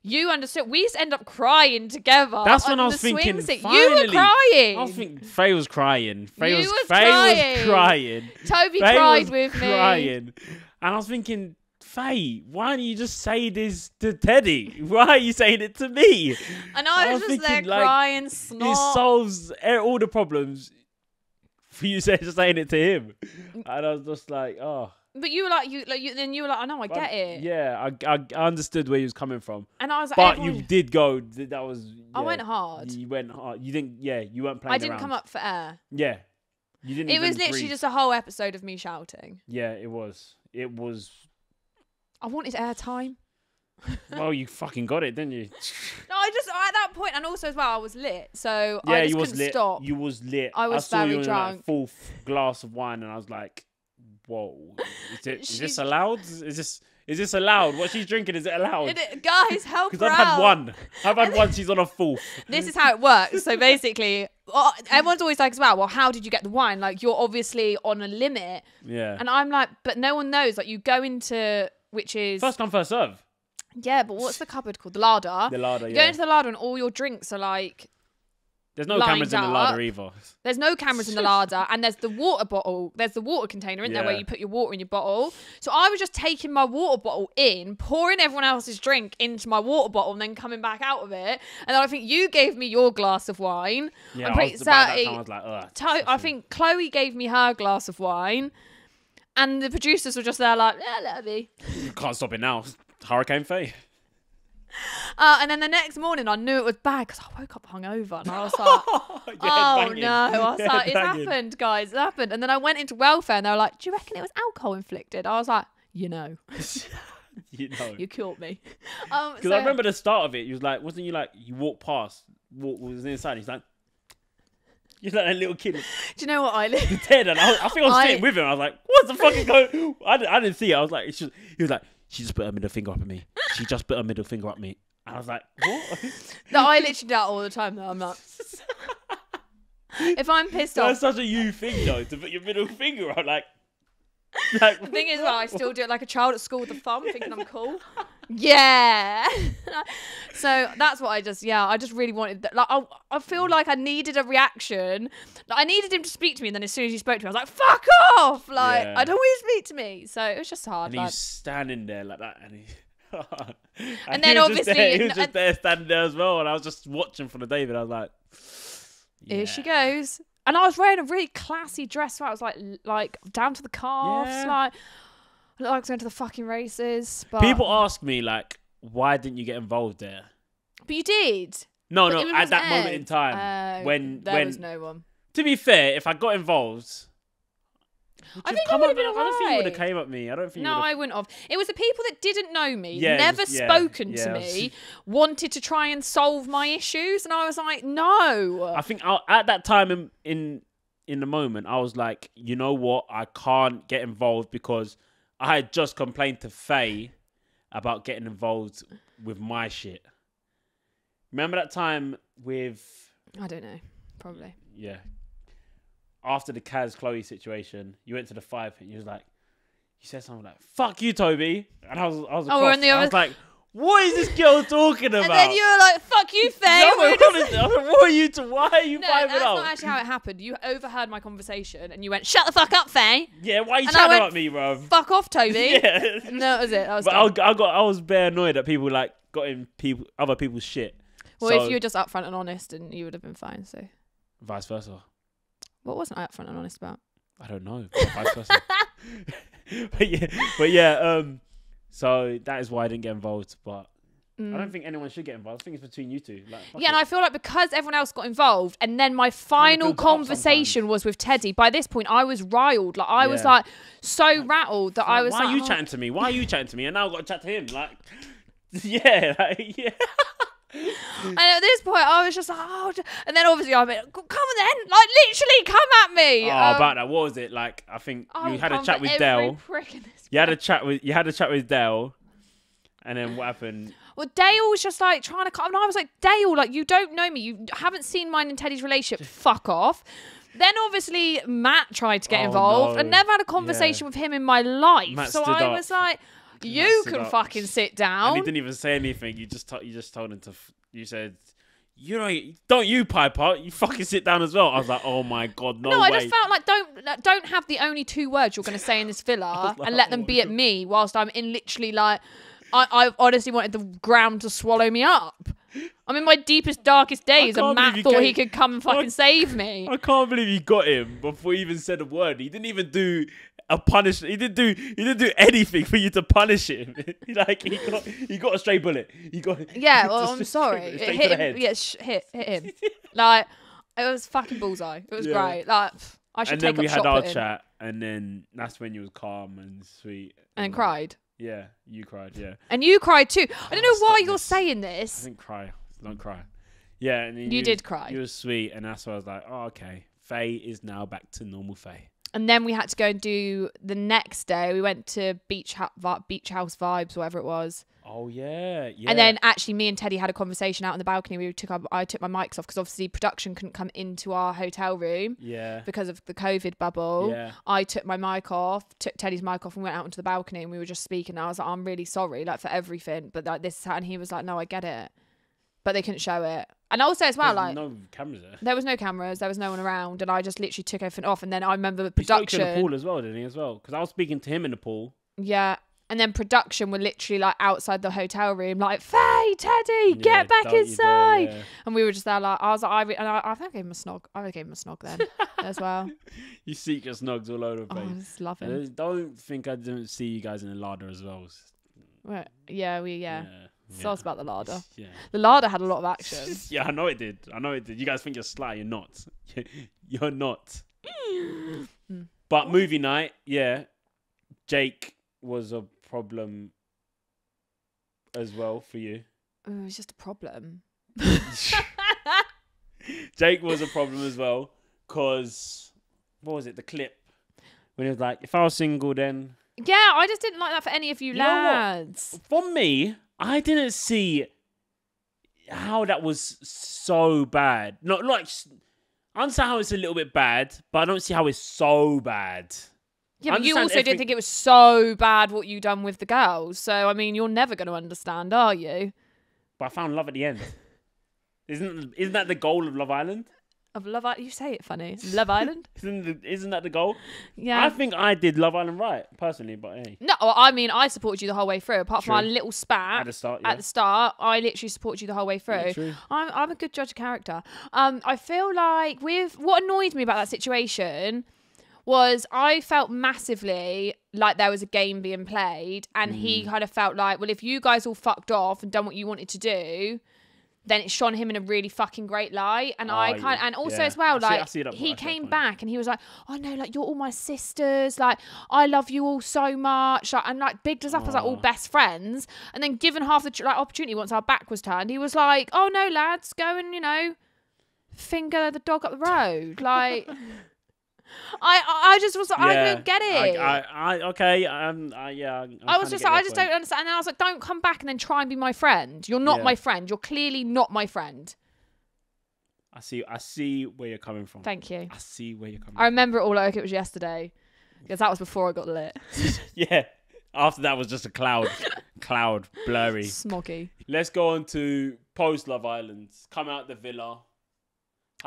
You understood. We ended up crying together. That's when I was thinking, finally. You were crying. I was thinking, Faye was crying. Faye was crying. Toby cried with me. And I was thinking, Faye, why don't you just say this to Teddy? Why are you saying it to me? And I was just thinking, there crying, snot. It solves all the problems for you saying it to him. And I was just like, oh. But you were like, then you were like, I know, I get it. Yeah, I understood where he was coming from. And I was like, but you did go. That was. Yeah, I went hard. You went hard. You didn't. Yeah, you weren't playing. I didn't come up for air. Yeah, you didn't. It was literally just a whole episode of me shouting. Yeah, it was. It was. I wanted airtime. Well, you fucking got it, didn't you? No, I just at that point, and also as well, I was lit, so Yeah, I just you was couldn't lit. stop. You was lit. I was saw very you in drunk. like fourth glass of wine, and I was like, "Whoa, is this allowed? Is this allowed? What she's drinking, is it allowed?" Guys, help her Because I've had one. I've had one. She's on a fourth. This is how it works. So basically, everyone's always like, as well, how did you get the wine? Like, you're obviously on a limit. Yeah. And I'm like, but no one knows. Like, you go into, which is... First come, first serve. Yeah, but what's the cupboard called? The larder. The larder, You yeah. go into the larder and all your drinks are like... There's no cameras in the larder either. There's no cameras in the larder, and there's the water bottle. There's the water container in there where you put your water in your bottle. So I was just taking my water bottle in, pouring everyone else's drink into my water bottle, and then coming back out of it. And then I think you gave me your glass of wine. Yeah, I'm pretty about that certain. time I was like, I think Chloe gave me her glass of wine, and the producers were just there like, yeah, let her be. you can't stop it now. Hurricane Faye. And then the next morning, I knew it was bad because I woke up hungover, and I was like, oh no! I was like, it's happened, guys, it happened. And then I went into welfare, and they were like, do you reckon it was alcohol inflicted? I was like, you know, you caught me. Because I remember the start of it. You was like, wasn't you like, you walked past, was inside. He's like, you're like a little kid. Do you know what I live? Ted, and I think I was sitting with him. I was like, what the fuck is going? I didn't see it. I was like, he was like, she just put her middle finger up at me. She just put her middle finger at me. And I was like, what? No, I literally do that all the time though. I'm like, if I'm pissed off. That's such a you thing though, to put your middle finger up. Like the thing is, I still do it like a child at school with a thumb, thinking I'm cool. Yeah. So that's what I just really wanted. Like, I feel like I needed a reaction. Like, I needed him to speak to me, and then as soon as he spoke to me, I was like, "Fuck off!" Like, I don't want you to speak to me. So it was just hard. And he's standing there like that, and and then obviously he was just there standing there as well, and I was just watching from the David. I was like, here she goes. And I was wearing a really classy dress. So I was like down to the calves, like I looked like I was going to the fucking races. But people ask me like, why didn't you get involved there? But you did. No, at that moment in time when there was no one. To be fair, if I got involved, I think I would have been alright. I don't think you would have came at me. I don't think. No, I wouldn't have. It was the people that didn't know me, Yeah, never spoken to me, wanted to try and solve my issues, and I was like, no. I think at that time in the moment, I was like, you know what? I can't get involved because I had just complained to Faye about getting involved with my shit. Remember that time with? I don't know. Probably. Yeah. After the Kaz Chloe situation, you went to the 5 and you was like, you said something like, "Fuck you, Toby," and I was across, we're on the other. I was like, what is this girl talking about? And then you were like, "Fuck you, Faye." I was like, what are you? Why are you no, vibing that's out? not actually how it happened. You overheard my conversation and you went, "Shut the fuck up, Faye." Yeah, why are you and chatting about me, bro? Fuck off, Toby. Yeah. No, that was it. But I was bare annoyed that people like got in other people's shit. Well, so, if you were just upfront and honest, and you would have been fine. So. Vice versa. What wasn't I upfront and honest about? I don't know. Vice versa. but yeah. So that is why I didn't get involved. But I don't think anyone should get involved. I think it's between you two. Like, and I feel like because everyone else got involved, and then my final conversation was with Teddy. By this point, I was riled. Like I was like so rattled that I was why like, are you chatting to me? Why are you chatting to me? And now I've got to chat to him. Like, yeah. And at this point, I was just like, oh, and then obviously I went, come on then, like literally come at me. About that, what was it like? I think you had a chat with Dale. You had a chat with Dale, and then what happened? Well, Dale was just like trying to come, and I was like, Dale, like you don't know me, you haven't seen mine and Teddy's relationship. Fuck off. Then obviously Matt tried to get involved. I never had a conversation with him in my life, Matt so I was like. You can fucking sit down. And he didn't even say anything. You just told him to. You said, you know, don't you pipe up. You fucking sit down as well. I was like, oh my god, no way. I just felt like don't have the only 2 words you're going to say in this villa and let them be at me whilst I'm in literally like. I honestly wanted the ground to swallow me up. I'm in my deepest, darkest days, and Matt thought he could come and fucking save me. I can't believe you got him before he even said a word. He didn't even do a punish. He didn't do anything for you to punish him. Like he got a straight bullet. Yeah, well, I'm sorry. It hit him. Head. Yeah, hit him. Like it was fucking bullseye. It was great. Like I should take up shot putting. And then we had our chat, and then that's when you was calm and sweet and cried. Yeah, you cried. Yeah, And you cried too. I don't know stop why you're this. saying I this. didn't cry. Don't cry. Yeah, and then You did cry. You were sweet, and that's why I was like, oh, okay. Faye is now back to normal Faye. And then we had to go and do the next day. We went to Beach House Vibes, whatever it was. Oh yeah, yeah. And then actually, me and Teddy had a conversation out on the balcony. I took my mics off because obviously production couldn't come into our hotel room. Yeah. Because of the COVID bubble. Yeah. I took my mic off, took Teddy's mic off, and went out onto the balcony, and we were just speaking. And I was like, I'm really sorry, like for everything, but like this is how. And he was like, no, I get it, but they couldn't show it. And also as well, There's like no cameras there. there was no cameras, there was no one around, and I just literally took everything off. And then I remember the He spoke production. to the pool as well, didn't he? As well, because I was speaking to him in the pool. Yeah. And then production were literally like outside the hotel room, like, Faye, Teddy, get back inside. Yeah. And we were just there, like, I was like, I think I gave him a snog. I gave him a snog then as well. You seek your snogs all over the Oh, place. I just love him. And don't think I didn't see you guys in the larder as well. Right. Yeah. So it's about the larder. Yeah. The larder had a lot of action. Yeah, I know it did. You guys think you're sly. You're not. You're not. But movie night, yeah. Jake was a problem as well for you. It was just a problem. Jake was a problem as well because, what was it, the clip? When he was like, if I was single then... Yeah, I just didn't like that for any of you know what? lads. For me, I didn't see how that was so bad. Not like... I understand how it's a little bit bad, but I don't see how it's so bad. Yeah, I but you understand also everything- didn't think it was so bad what you done with the girls. So, I mean, you're never going to understand, are you? But I found love at the end. Isn't that the goal of Love Island? Of Love Island? You say it funny. Love Island? Isn't that the goal? Yeah. I think I did Love Island right, personally, but hey. No, I mean, I supported you the whole way through. Apart from True. our little spat At the start, yeah. at the start, I literally supported you the whole way through. Yeah, true. I'm a good judge of character. I feel like what annoyed me about that situation was I felt massively like there was a game being played, and he kind of felt like, well, if you guys all fucked off and done what you wanted to do, then it shone him in a really fucking great light. And and also as well, I like see that he point, came back and he was like, oh no, like you're all my sisters, like I love you all so much, like, and like bigged us up as like all best friends. And then given half the opportunity once our back was turned, he was like, oh no lads, go and finger the dog up the road, like. I just was like, I couldn't get it. I was just like, I just don't understand. And then I was like, don't come back and then try and be my friend. You're not my friend. You're clearly not my friend. I see where you're coming from. Thank you. I see where you're coming I remember it all like it was yesterday, because that was before I got lit. from. Yeah. After that was just a cloud, blurry. Smoggy. Let's go on to post Love Island. Come out the villa.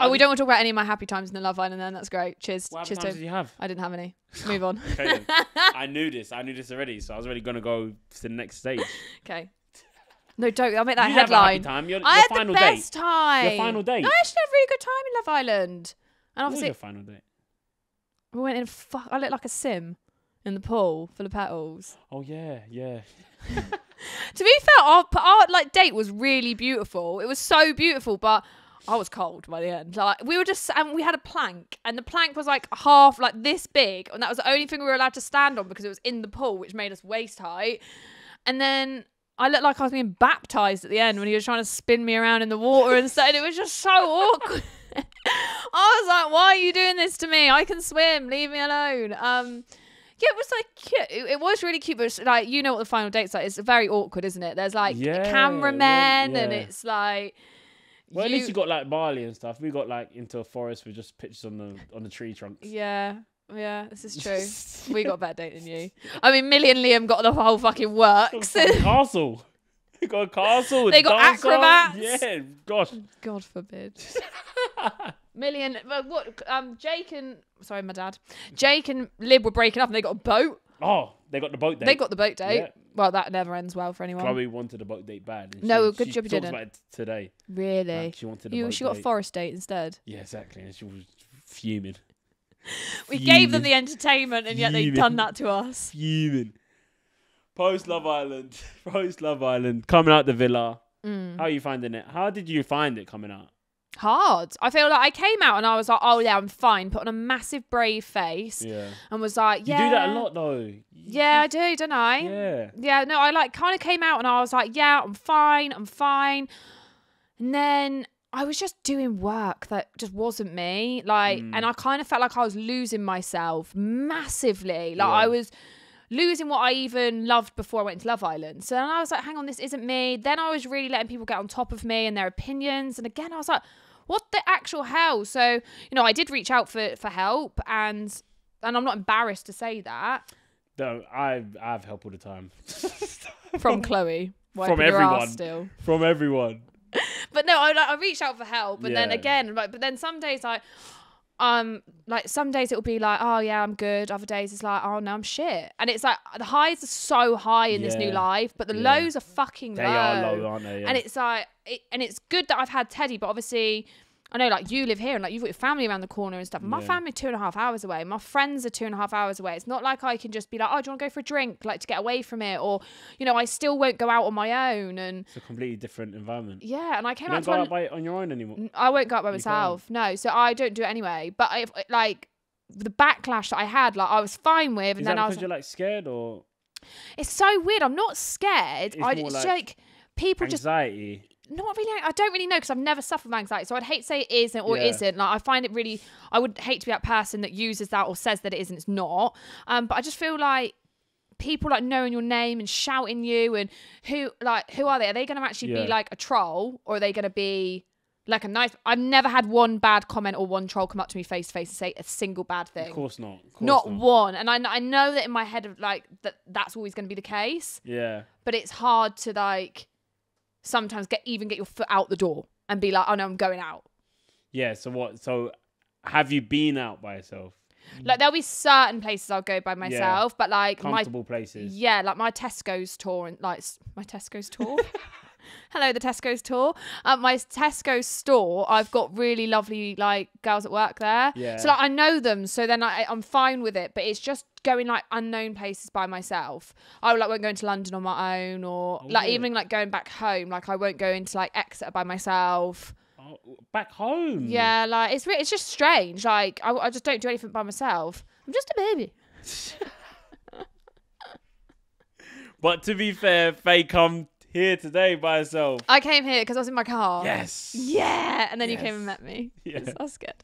We don't want to talk about any of my happy times in the Love Island then. That's great. Cheers. What Cheers, times Toby. did you have? I didn't have any. Move on. Okay, then. I knew this already, so I was already going to go to the next stage. Okay. No, don't. I'll make that You didn't have a happy headline. time. Your I had final the date. best time. Your final date. No, I actually had a really good time in Love Island. And What was obviously, your final date? we went in. I looked like a sim in the pool full of petals. Oh yeah. To be fair, our like date was really beautiful. It was so beautiful, but I was cold by the end. Like we were just, and we had a plank, and the plank was like half, like this big, and that was the only thing we were allowed to stand on because it was in the pool, which made us waist height. And then I looked like I was being baptized at the end when he was trying to spin me around in the water and stuff. And it was just so awkward. I was like, "Why are you doing this to me? I can swim. Leave me alone." Yeah, it was like cute. It was really cute, but it's like, you know what the final date's like. It's very awkward, isn't it? There's like cameramen, and it's like. Well, at least you got like Bali and stuff. We got like into a forest with just pictures on the tree trunks. Yeah, this is true. We got a better date than you. I mean, Millie and Liam got the whole fucking works. Castle. We got a castle. They got dance off. acrobats. Yeah, gosh. God forbid. Millie and Jake and my dad. Jake and Lib were breaking up, and they got a boat. Oh, they got the boat date. They got the boat date. Yeah. Well, that never ends well for anyone. Chloe wanted a boat date bad. And No, good she job you talks didn't. about it today. Really? Like, she wanted a boat She got a date. forest date instead. Yeah, exactly. And she was fuming. We gave them the entertainment, and yet they've done that to us. Fuming. Post Love Island. Coming out the villa. How are you finding it? How did you find it coming out? Hard. I feel like I came out and I was like, oh yeah, I'm fine. Put on a massive brave face. Yeah. And was like, yeah. You do that a lot though. Yeah, I do, don't I? Yeah. Yeah, no, I like kind of came out and I was like, yeah, I'm fine. And then I was just doing work that just wasn't me. Like, and I kind of felt like I was losing myself massively. Like, I was losing what I even loved before I went to Love Island. So then I was like, hang on, this isn't me. Then I was really letting people get on top of me and their opinions. And again, I was like, what the actual hell? So, you know, I did reach out for help, and I'm not embarrassed to say that. No, I have help all the time. From Chloe. From everyone. Still. From everyone. But no, I reached out for help, and then again, like, but then some days like some days it'll be like, oh yeah, I'm good. Other days it's like, oh no, I'm shit. And it's like the highs are so high in this new life, but the lows are fucking low. They are low, aren't they? Yeah. And it's like, and it's good that I've had Teddy, but obviously, I know, like, you live here and like you've got your family around the corner and stuff. My family 2.5 hours away. My friends are 2.5 hours away. It's not like I can just be like, oh, do you want to go for a drink, like, to get away from it? Or, you know, I still won't go out on my own. And it's a completely different environment. Yeah, and I came out on your own anymore. I won't go out by myself. No, so I don't do it anyway. But I like the backlash that I had, like, I was fine with, and Is then that I because was you're like scared, or it's so weird. I'm not scared. It's like people anxiety. Not really. I don't really know, because I've never suffered from anxiety. So I'd hate to say it isn't or it isn't. Like, I find it really, I would hate to be that person that uses that or says that it isn't. It's not. But I just feel like people like knowing your name and shouting you, and who are they? Are they going to actually be like a troll, or are they going to be like a nice? I've never had one bad comment or one troll come up to me face to face and say a single bad thing. Of course not. Not one. And I know that in my head of like that's always going to be the case. Yeah. But it's hard to like sometimes get your foot out the door and be like, oh no, I'm going out. Yeah, so have you been out by yourself? Like, there'll be certain places I'll go by myself, but like comfortable places. Yeah, like my Tesco's tour, and like my Tesco's tour. Hello, the Tesco's tour. My Tesco's store, I've got really lovely like girls at work there. Yeah. So like I know them, so then I'm fine with it. But it's just going like unknown places by myself. I like won't go into London on my own, or even like going back home. Like I won't go into like Exeter by myself. Oh, back home. Yeah, like it's just strange. Like I just don't do anything by myself. I'm just a baby. But to be fair, Faye come here today by herself. I came here because I was in my car. Yes. Yeah, and then you came and met me. Yeah. I was scared.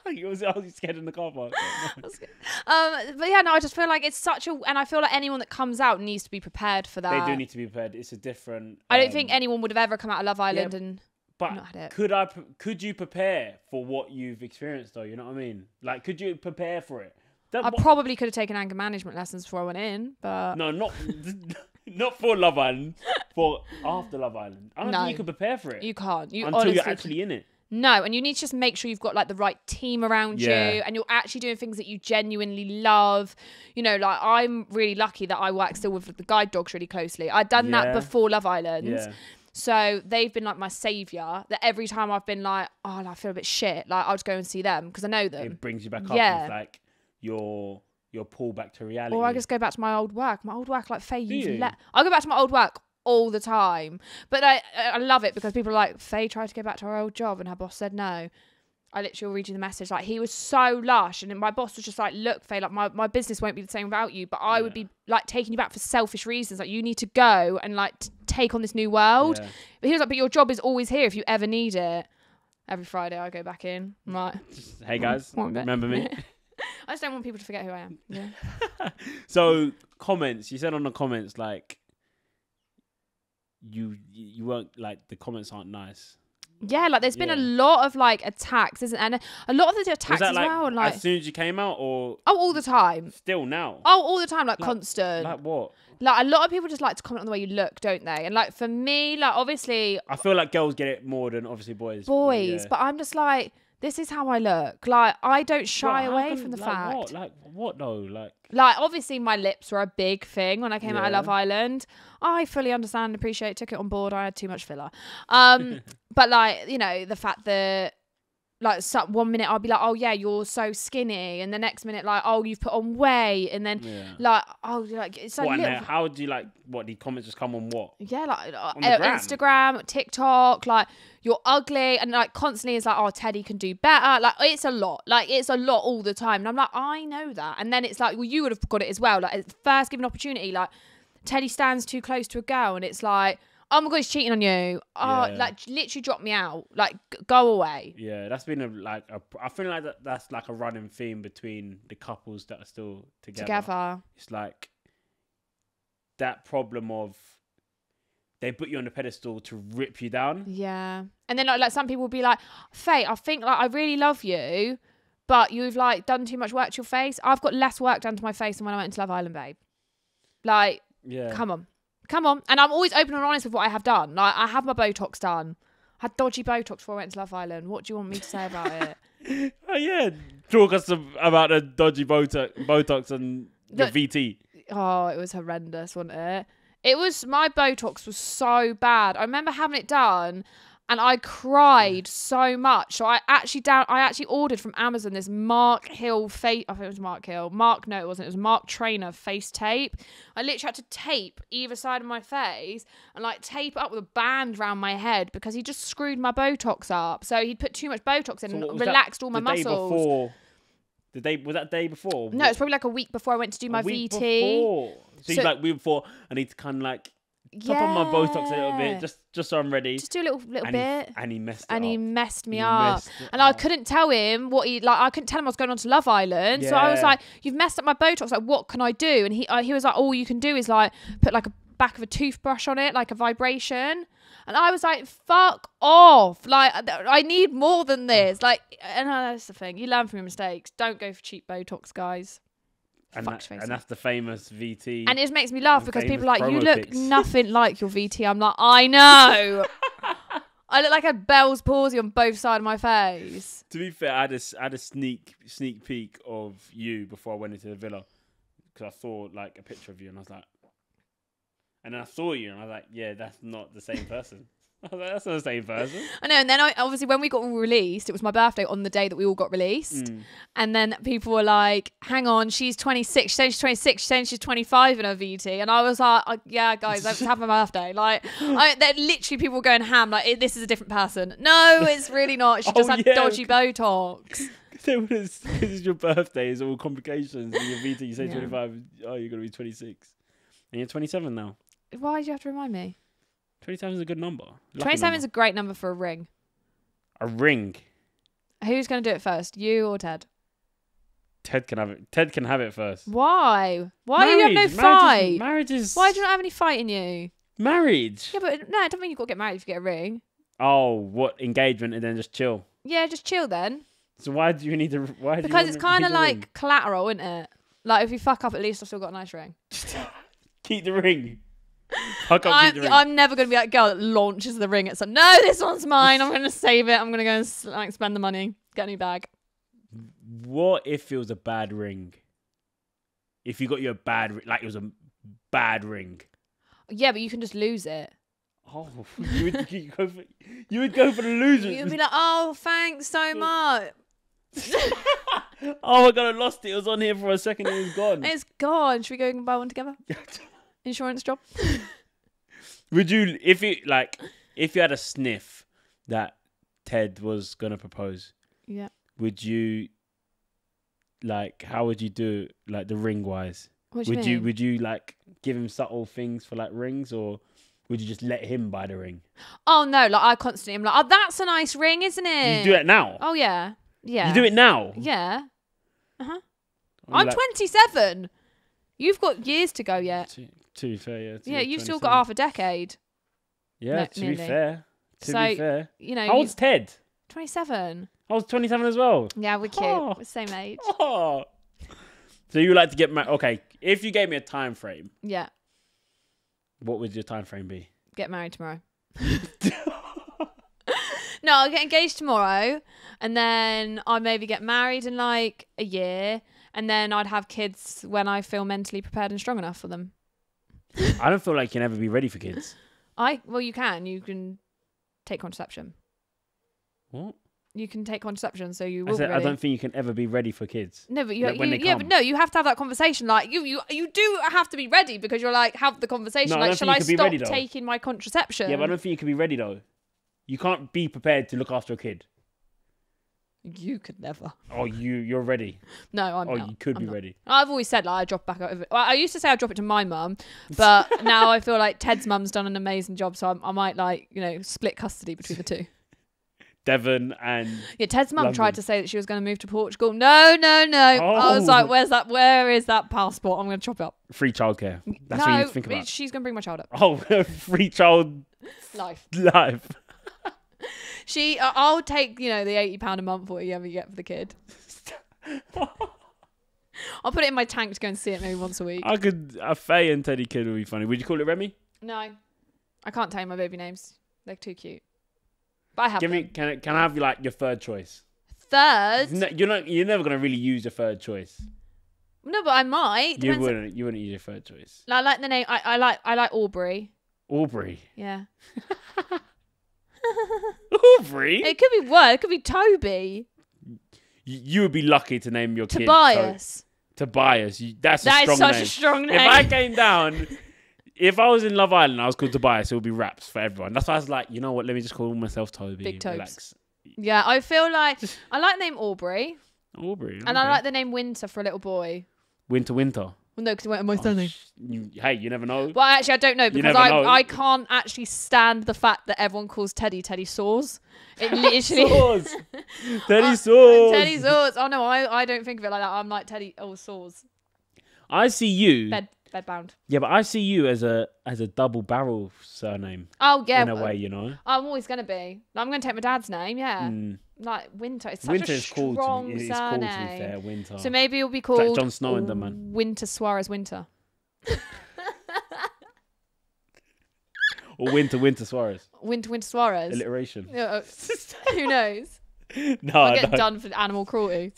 I was scared in the car park. But yeah, no, I just feel like it's and I feel like anyone that comes out needs to be prepared for that. They do need to be prepared. It's a different. I don't think anyone would have ever come out of Love Island and not had it. Could you prepare for what you've experienced though? You know what I mean? Like, could you prepare for it? I probably could have taken anger management lessons before I went in, but no, not for Love Island, for after Love Island. I don't think you can prepare for it. You can't. Until you're actually in it. No, and you need to just make sure you've got like the right team around you, and you're actually doing things that you genuinely love. You know, like I'm really lucky that I work still with the guide dogs really closely. I'd done that before Love Island. Yeah. So they've been like my saviour, that every time I've been like, oh, I feel a bit shit, like I'll just go and see them because I know them. It brings you back up with like your pull back to reality. Or I just go back to my old work. My old work, like Faye, I'll go back to my old work all the time. But I love it because people are like, Faye tried to go back to her old job and her boss said no. I literally will read you the message. Like, he was so lush, and my boss was just like, look, Faye, like my business won't be the same without you, but I would be like taking you back for selfish reasons. Like, you need to go and like take on this new world. But he was like, but your job is always here if you ever need it. Every Friday I go back in. I'm like, hey guys, remember me? I just don't want people to forget who I am. Yeah. So comments, you said on the comments like you weren't like, the comments aren't nice. Yeah, like there's been a lot of like attacks, isn't there? And a lot of the attacks as well. And, like, as soon as you came out, or all the time. Still now. Oh, all the time, like constant. Like what? Like a lot of people just like to comment on the way you look, don't they? And like for me, like obviously, I feel like girls get it more than obviously boys. But I'm just like, this is how I look. Like I don't shy away from the fact. What? Like what though? Like obviously my lips were a big thing when I came out of Love Island. I fully understand and appreciate, took it on board. I had too much filler. But like, you know, the fact that like 1 minute I'll be like, oh yeah, you're so skinny, and the next minute like, oh, you've put on weight, and then like, oh, like it's like what, and how do you like what the comments just come on what? Yeah, like on the gram? Instagram, TikTok, like you're ugly, and like constantly it's like, oh, Teddy can do better. Like it's a lot all the time, and I'm like, I know that, and then it's like, well, you would have got it as well. Like at first given opportunity, like Teddy stands too close to a girl, and it's like, oh my god, he's cheating on you. Oh, like literally drop me out. Like go away. Yeah, that's been I feel like that's like a running theme between the couples that are still together. It's like that problem of they put you on the pedestal to rip you down. Yeah. And then like some people will be like, Faye, I think like I really love you, but you've like done too much work to your face. I've got less work done to my face than when I went into Love Island, babe. Like, come on. And I'm always open and honest with what I have done. Like, I have my Botox done. I had dodgy Botox before I went to Love Island. What do you want me to say about it? Oh, yeah. Talk us about the dodgy Botox and the VT. Oh, it was horrendous, wasn't it? My Botox was so bad. I remember having it done and I cried so much. So I actually ordered from Amazon this Mark Hill face. I think it was Mark Hill. No, it wasn't. It was Mark Trainer face tape. I literally had to tape either side of my face and like tape it up with a band around my head because he just screwed my Botox up. So he'd put too much Botox in and relaxed all my muscles. Was that day before? No, it's probably like a week before I went to do my VT. Before. So he's like, week before, I need to kind of like top on my Botox a little bit, just so I'm ready. Just do a little bit. And he messed it and up. he messed me up. And I couldn't tell him I couldn't tell him I was going on to Love Island. Yeah. So I was like, you've messed up my Botox. Like, what can I do? And he was like, all you can do is like put like a back of a toothbrush on it, like a vibration. And I was like, fuck off. Like, I need more than this. Like, and that's the thing. You learn from your mistakes. Don't go for cheap Botox, guys. And that's the famous VT. And it makes me laugh because people are like, you look nothing like your VT. I'm like, I know. I look like I had Bell's palsy on both sides of my face. To be fair, I had a sneak peek of you before I went into the villa because I saw like a picture of you and I was like, and then I saw you and I was like, yeah, that's not the same person. I was like, that's not the same person. I know. And then obviously when we got all released, it was my birthday on the day that we all got released. And then people were like, hang on, she's 26. She's saying she's 26. She's saying she's 25 in her VT. And I was like, yeah, guys, let's have my birthday. Like, they're literally people going ham. Like, this is a different person. No, it's really not. She just had dodgy Botox. This is your birthday. It's all complications. And your VT, you say 25. Oh, you're going to be 26. And you're 27 now. Why do you have to remind me? 27 is a good number. 27 is a great number for a ring. A ring? Who's going to do it first? You or Ted? Ted can have it. Ted can have it first. Why? Why do you have no fight? Marriage is... Why do you not have any fight in you? Marriage? Yeah, but no, I don't mean you've got to get married if you get a ring. Oh, what? Engagement and then just chill? Yeah, just chill then. So why do you need to... Because it's kind of like collateral, isn't it? Like, if you fuck up, at least I've still got a nice ring. Keep the ring. I'm never going to be that girl that launches the ring. It's like, no, this one's mine. I'm going to save it. I'm going to go and spend the money. Get a new bag. What if it was a bad ring? If you got you a bad... Like, it was a bad ring. Yeah, but you can just lose it. Oh, you would go for the loser. You'd be like, oh, thanks so much. Oh my God, I lost it. It was on here for a second and it was gone. It's gone. Should we go and buy one together? Insurance job. Would you, if you had a sniff that Ted was gonna propose? Yeah. Would you, like, how would you do it, like the ring wise? What do you mean? Would you like give him subtle things for like rings, or would you just let him buy the ring? Oh no, like I constantly am like, oh, that's a nice ring, isn't it? You do it now. Oh yeah, yeah. You do it now. Yeah. I'm like, 27. You've got years to go yet. To be fair, yeah. Yeah, you've still got half a decade. Yeah, to be fair. To be fair. You know. How old's Ted? 27. I was 27 as well. Yeah, we're cute. We're the same age. Oh. So you like to get married? Okay, if you gave me a time frame. Yeah. What would your time frame be? Get married tomorrow. No, I'll get engaged tomorrow, and then I'll maybe get married in like a year, and then I'd have kids when I feel mentally prepared and strong enough for them. I don't feel like you can ever be ready for kids. Well, you can. You can take contraception. What? you can take contraception, so you I will said be ready. I don't think you can ever be ready for kids. No, but Like, when they yeah, come. but no, you have to have that conversation. Like you do have to be ready because you're like have the conversation. No, I like, don't shall think you I could be stop ready, though. taking my contraception? Yeah, but I don't think you can be ready though. You can't be prepared to look after a kid. You could never. Oh, you're ready. No, I'm not. You could I'm be not. ready. I've always said like I drop back over. Well, I used to say I drop it to my mum, but now I feel like Ted's mum's done an amazing job, so I might like split custody between the two. Devon and Yeah, Ted's mum London. tried to say that she was going to move to Portugal. No. I was Oh. like, where is that passport? I'm going to chop it up. free childcare. That's what you need to think about. She's going to bring my child up. Oh, free child Life. life. I'll take, the £80 a month or whatever you get for the kid. I'll put it in my tank to go and see it maybe once a week. A Faye and Teddy kid would be funny. Would you call it Remy? No. I can't tell you my baby names. They're too cute. But I have Give them. me. Can I have like your third choice? Third? No, you're never gonna really use your third choice. No, but I might. You Depends- wouldn't use your third choice. I like the name. I like Aubrey. Aubrey. Yeah. Aubrey. It could be worse. It could be Toby. You would be lucky to name your kid Tobias. Tobias. That's That a is strong such name. a strong name. If I came down, if I was in Love Island, I was called Tobias. It would be raps for everyone. That's why I was like, you know what? Let me just call myself Toby. Big Tobes. Relax. Yeah, I feel like I like the name Aubrey, Aubrey. and I like the name Winter for a little boy. Winter. Well, no, because it went on my surname. Hey, you never know. Well, actually, I don't know because never know. I can't actually stand the fact that everyone calls Teddy Soares. It literally Swords. Teddy Soares. Teddy Soares. Oh no, I don't think of it like that. I'm like Teddy. Oh, Soares. I see you. Bedbound. Yeah, but I see you as a double barrel surname. Oh yeah. In a way, you know. I'm always gonna be. I'm gonna take my dad's name. Yeah. Like Winter. It's such Winter a is cool strong to me. It's surname. cool to be fair. Winter. So maybe it'll be It's called like Jon Snow and them, man. Winter Soares Winter. Or Winter Suarez. Winter Soares. Alliteration. Who knows? No, I'll get no. done for animal cruelty.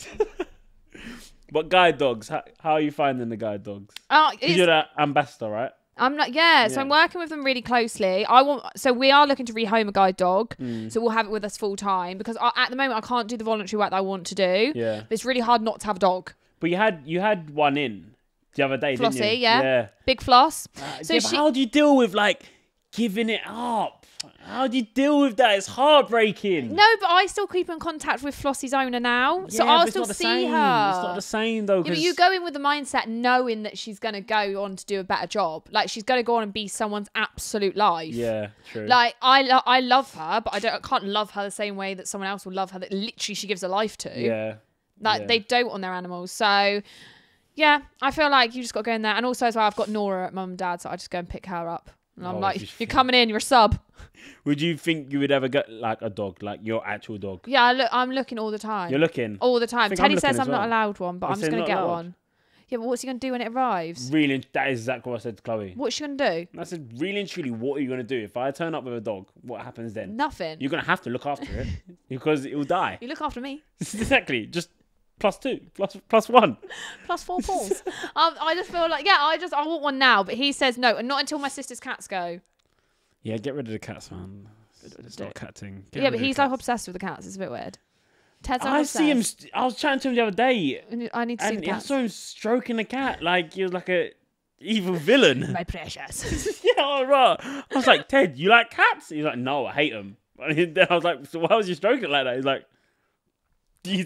But guide dogs, how are you finding the guide dogs? Oh, Because you're the ambassador, right? I'm not. Yeah, so Yeah. I'm working with them really closely. So we are looking to rehome a guide dog. So we'll have it with us full time because at the moment I can't do the voluntary work that I want to do. Yeah. But it's really hard not to have a dog. But you had one in the other day, didn't you? Flossie, yeah. Yeah. Big Floss. So how do you deal with like giving it up? How do you deal with that? It's heartbreaking. No, but I still keep in contact with Flossie's owner now, so Yeah, I'll but it's still not the see same. her. It's not the same though. Yeah, but 'cause- you go in with the mindset knowing that she's going to go on to do a better job. Like, she's going to go on and be someone's absolute life. Yeah, true. Like, I love her, but I can't love her the same way that someone else will love her that literally she gives her life to. yeah. Like, yeah. they dote on their animals. So, yeah, I feel like you just got to go in there. And also, as well, I've got Nora at mum and dad, so I just go and pick her up. And I'm Oh, like, she's you're coming in, you're a sub. Would you think you would ever get like a dog, like your actual dog? Yeah, I'm looking all the time. You're looking. All the time. I think I'm Teddy says looking as I'm not well. allowed one, but I I'm just said going to not get allowed. one. Yeah, but what's he going to do when it arrives? Really, that is exactly what I said to Chloe. What's she going to do? I said, really and truly, what are you going to do? If I turn up with a dog, what happens then? Nothing. You're going to have to look after it because it will die. You look after me. Exactly. Just +2, +1. Plus 4 balls. I just feel like, I want one now, but he says no, and not until my sister's cats go. Yeah, get rid of the cats, man. It's not a cat thing. Get Yeah, rid but of the he's like cats. obsessed with the cats. It's a bit weird. Ted's I obsessed. see him. I was chatting to him the other day, I need to see and the I cats. saw him stroking the cat like he was like a evil villain. My precious. Yeah, all right. I was like, Ted, you like cats? He's like, no, I hate them. And then I was like, so why was you stroking it like that? He's like,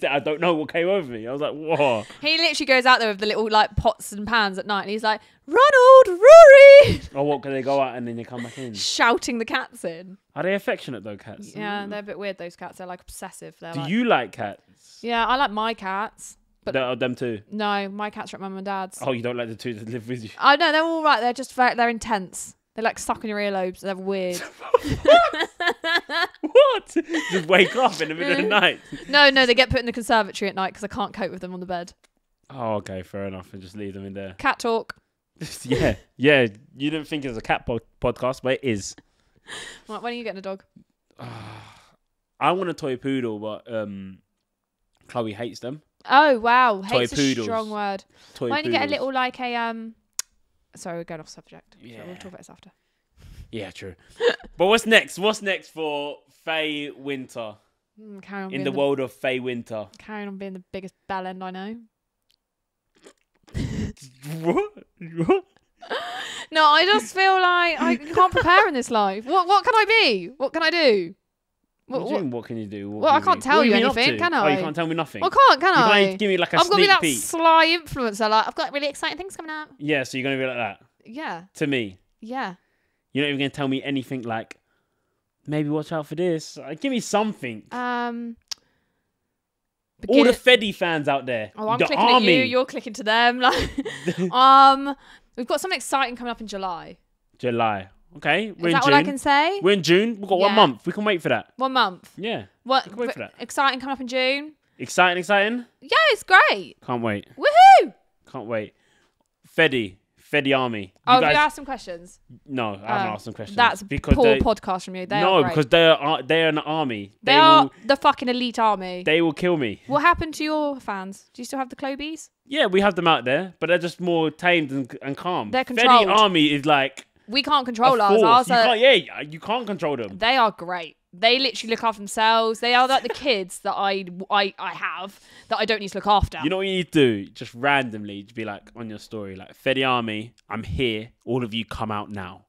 I don't know what came over me. I was like, whoa. He literally goes out there with the little like pots and pans at night, and he's like, Ronald, Rory, Oh, what? Can they go out and then they come back in? shouting the cats in. Are they affectionate though, cats? Yeah, they're a bit weird. Those cats. They're like obsessive. They're Do like, you like cats? Yeah, I like my cats. But Them too. no, my cats are at mum and dad's. Oh, you don't like the two that live with you? I know they're all right. They're just they're intense. They like suck on your earlobes. They're weird. What? Just wake up in the middle of the night. No, they get put in the conservatory at night because I can't cope with them on the bed. Oh, okay, fair enough. And just leave them in there. Cat talk. Yeah. You didn't think it was a cat podcast, but it is. Right, when are you getting a dog? I want a toy poodle, but Chloe hates them. Oh wow, Toy hate's a poodles. strong word. Toy Why don't you get a poodles. little like a Sorry, we're going off subject. Yeah. So we'll talk about this after. Yeah, true. But what's next? What's next for Faye Winter? Carry on in being the world of Faye Winter. Carrying on being the biggest bellend I know. What? No, I just feel like I can't prepare in this life. What can I be? What can I do? What can you do? Well, I can't tell you anything, can I? Oh, you can't tell me nothing. Well, I can't, can I? You can't give me like a I'm gonna be sneak that peek. sly influencer. Like, I've got really exciting things coming up. Yeah, so you're gonna be like that Yeah, to me. yeah. You're not even gonna tell me anything like, maybe watch out for this. Give me something. All the Feddy fans out there. Oh, I'm the clicking army. at you. You're clicking to them. Like, we've got something exciting coming up in July. July. Okay, we're Is in that June. all I can say? We're in June. We've got 1 Yeah. month. We can wait for that. 1 month. Yeah. What? We can wait for that. Exciting coming up in June. Exciting. Yeah, it's great. Can't wait. Woohoo! Can't wait. Feddy army. Oh, have you asked some questions? No, I haven't asked some questions. That's because poor podcast from you. They are great. because they're an army. They are the fucking elite army. They will kill me. What happened to your fans? Do you still have the Clobies? Yeah, we have them out there, but they're just more tamed and calm. They're controlled. Feddy army is like We can't control a ours. force. Ours You can't control them. they are great. They literally look after themselves. They are like the kids that I have that I don't need to look after. You know what you need to do? Just randomly, just be like on your story, like Feddy Army, I'm here. All of you come out now.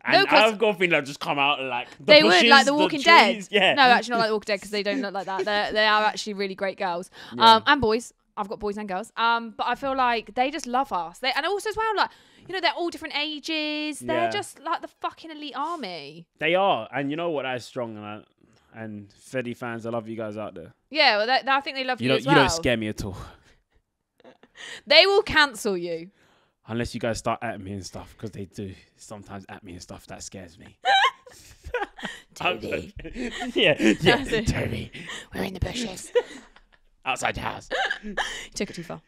And No, 'cause I've got a feeling they'll just come out and like the they bushes, would like The the Walking trees. Dead. Yeah. No, actually not like The Walking Dead because they don't look like that. They are actually really great girls. And boys. I've got boys and girls. But I feel like they just love us. And also as well, like, you know, they're all different ages. They're just like the fucking elite army. They are, and you know what? That is strong. And Feddy fans, I love you guys out there. Yeah, well, I think they love you as well. You don't scare me at all. They will cancel you. Unless you guys start at me and stuff, because they do sometimes at me and stuff. That scares me. Toby. yeah, Toby. We're in the bushes. Outside your house. Took it too far.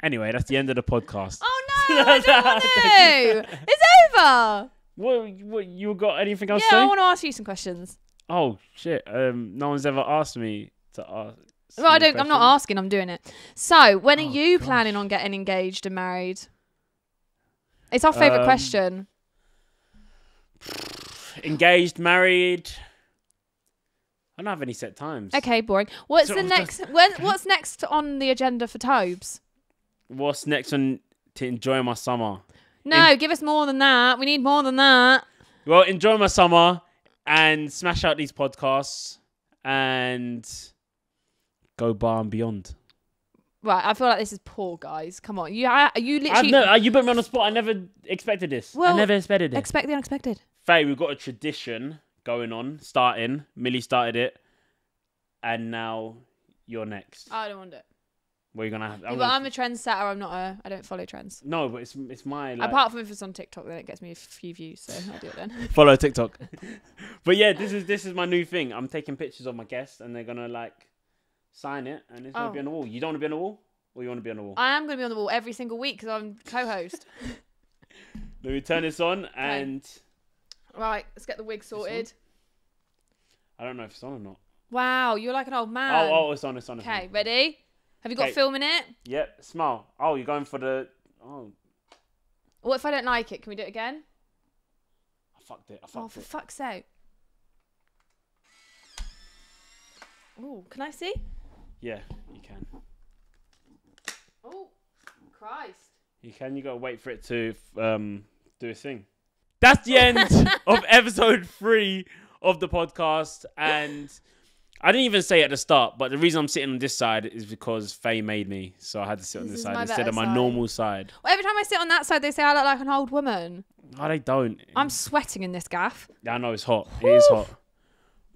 Anyway, that's the end of the podcast. Oh no, I don't want to. It's over. What you got anything else to Yeah, say? I want to ask you some questions. Oh shit! No one's ever asked me to ask. Well, I'm not asking. I'm doing it. So, when are you gosh. planning on getting engaged and married? It's our favourite question. Engaged, married. I don't have any set times. Okay, boring. What's So- the next? What's next on the agenda for Tobes? What's next on to enjoy my summer? No, give us more than that. We need more than that. Well, enjoy my summer and smash out these podcasts and go bar and beyond. Right, I feel like this is poor, guys. Come on, you literally You put me on the spot. I never expected this. Well, I never expected it. expect the unexpected. Faye, we've got a tradition going on, starting. Millie started it, and now you're next. I don't want it. What are you gonna have? Yeah, but I'm a trendsetter. I don't follow trends. No, but it's my like, Apart from if it's on TikTok, then it gets me a few views, so I'll do it then. follow TikTok. But yeah, this is my new thing. I'm taking pictures of my guests, and they're gonna like sign it, and it's gonna be on the wall. You don't want to be on the wall, or you want to be on the wall? I am going to be on the wall every single week because I'm co-host. Let me turn this on, and Right, let's get the wig sorted. I don't know if it's on or not. Wow, you're like an old man. Oh, it's on. Okay, ready? Have you got Okay. film in it? Yep, smile. Oh, you're going for the. Oh, What if I don't like it? Can we do it again? I fucked it. Oh, for fuck's sake. Oh, can I see? Yeah, you can. Oh, Christ. You can. You gotta wait for it to do a thing. That's the end of episode 3 of the podcast, and I didn't even say it at the start, but the reason I'm sitting on this side is because Faye made me, so I had to sit on This this is side my instead better of my side. normal side. Well, every time I sit on that side, they say I look like an old woman. No, they don't. I'm sweating in this gaff. Yeah, I know it's hot. It is hot.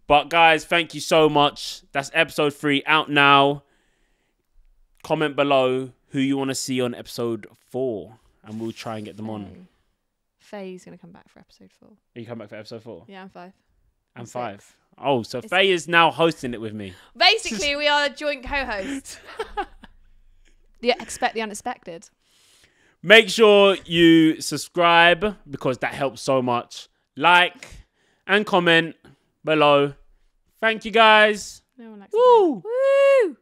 But guys, thank you so much. That's episode 3 out now. Comment below who you want to see on episode 4, and we'll try and get them on. Faye's going to come back for episode 4. You come back for episode 4? Yeah, I'm 5. And 6. 5. Oh, so Faye is now hosting it with me. Basically, we are joint co-hosts. Yeah, expect the unexpected. Make sure you subscribe because that helps so much. Like and comment below. Thank you guys. No one likes Woo! Woo!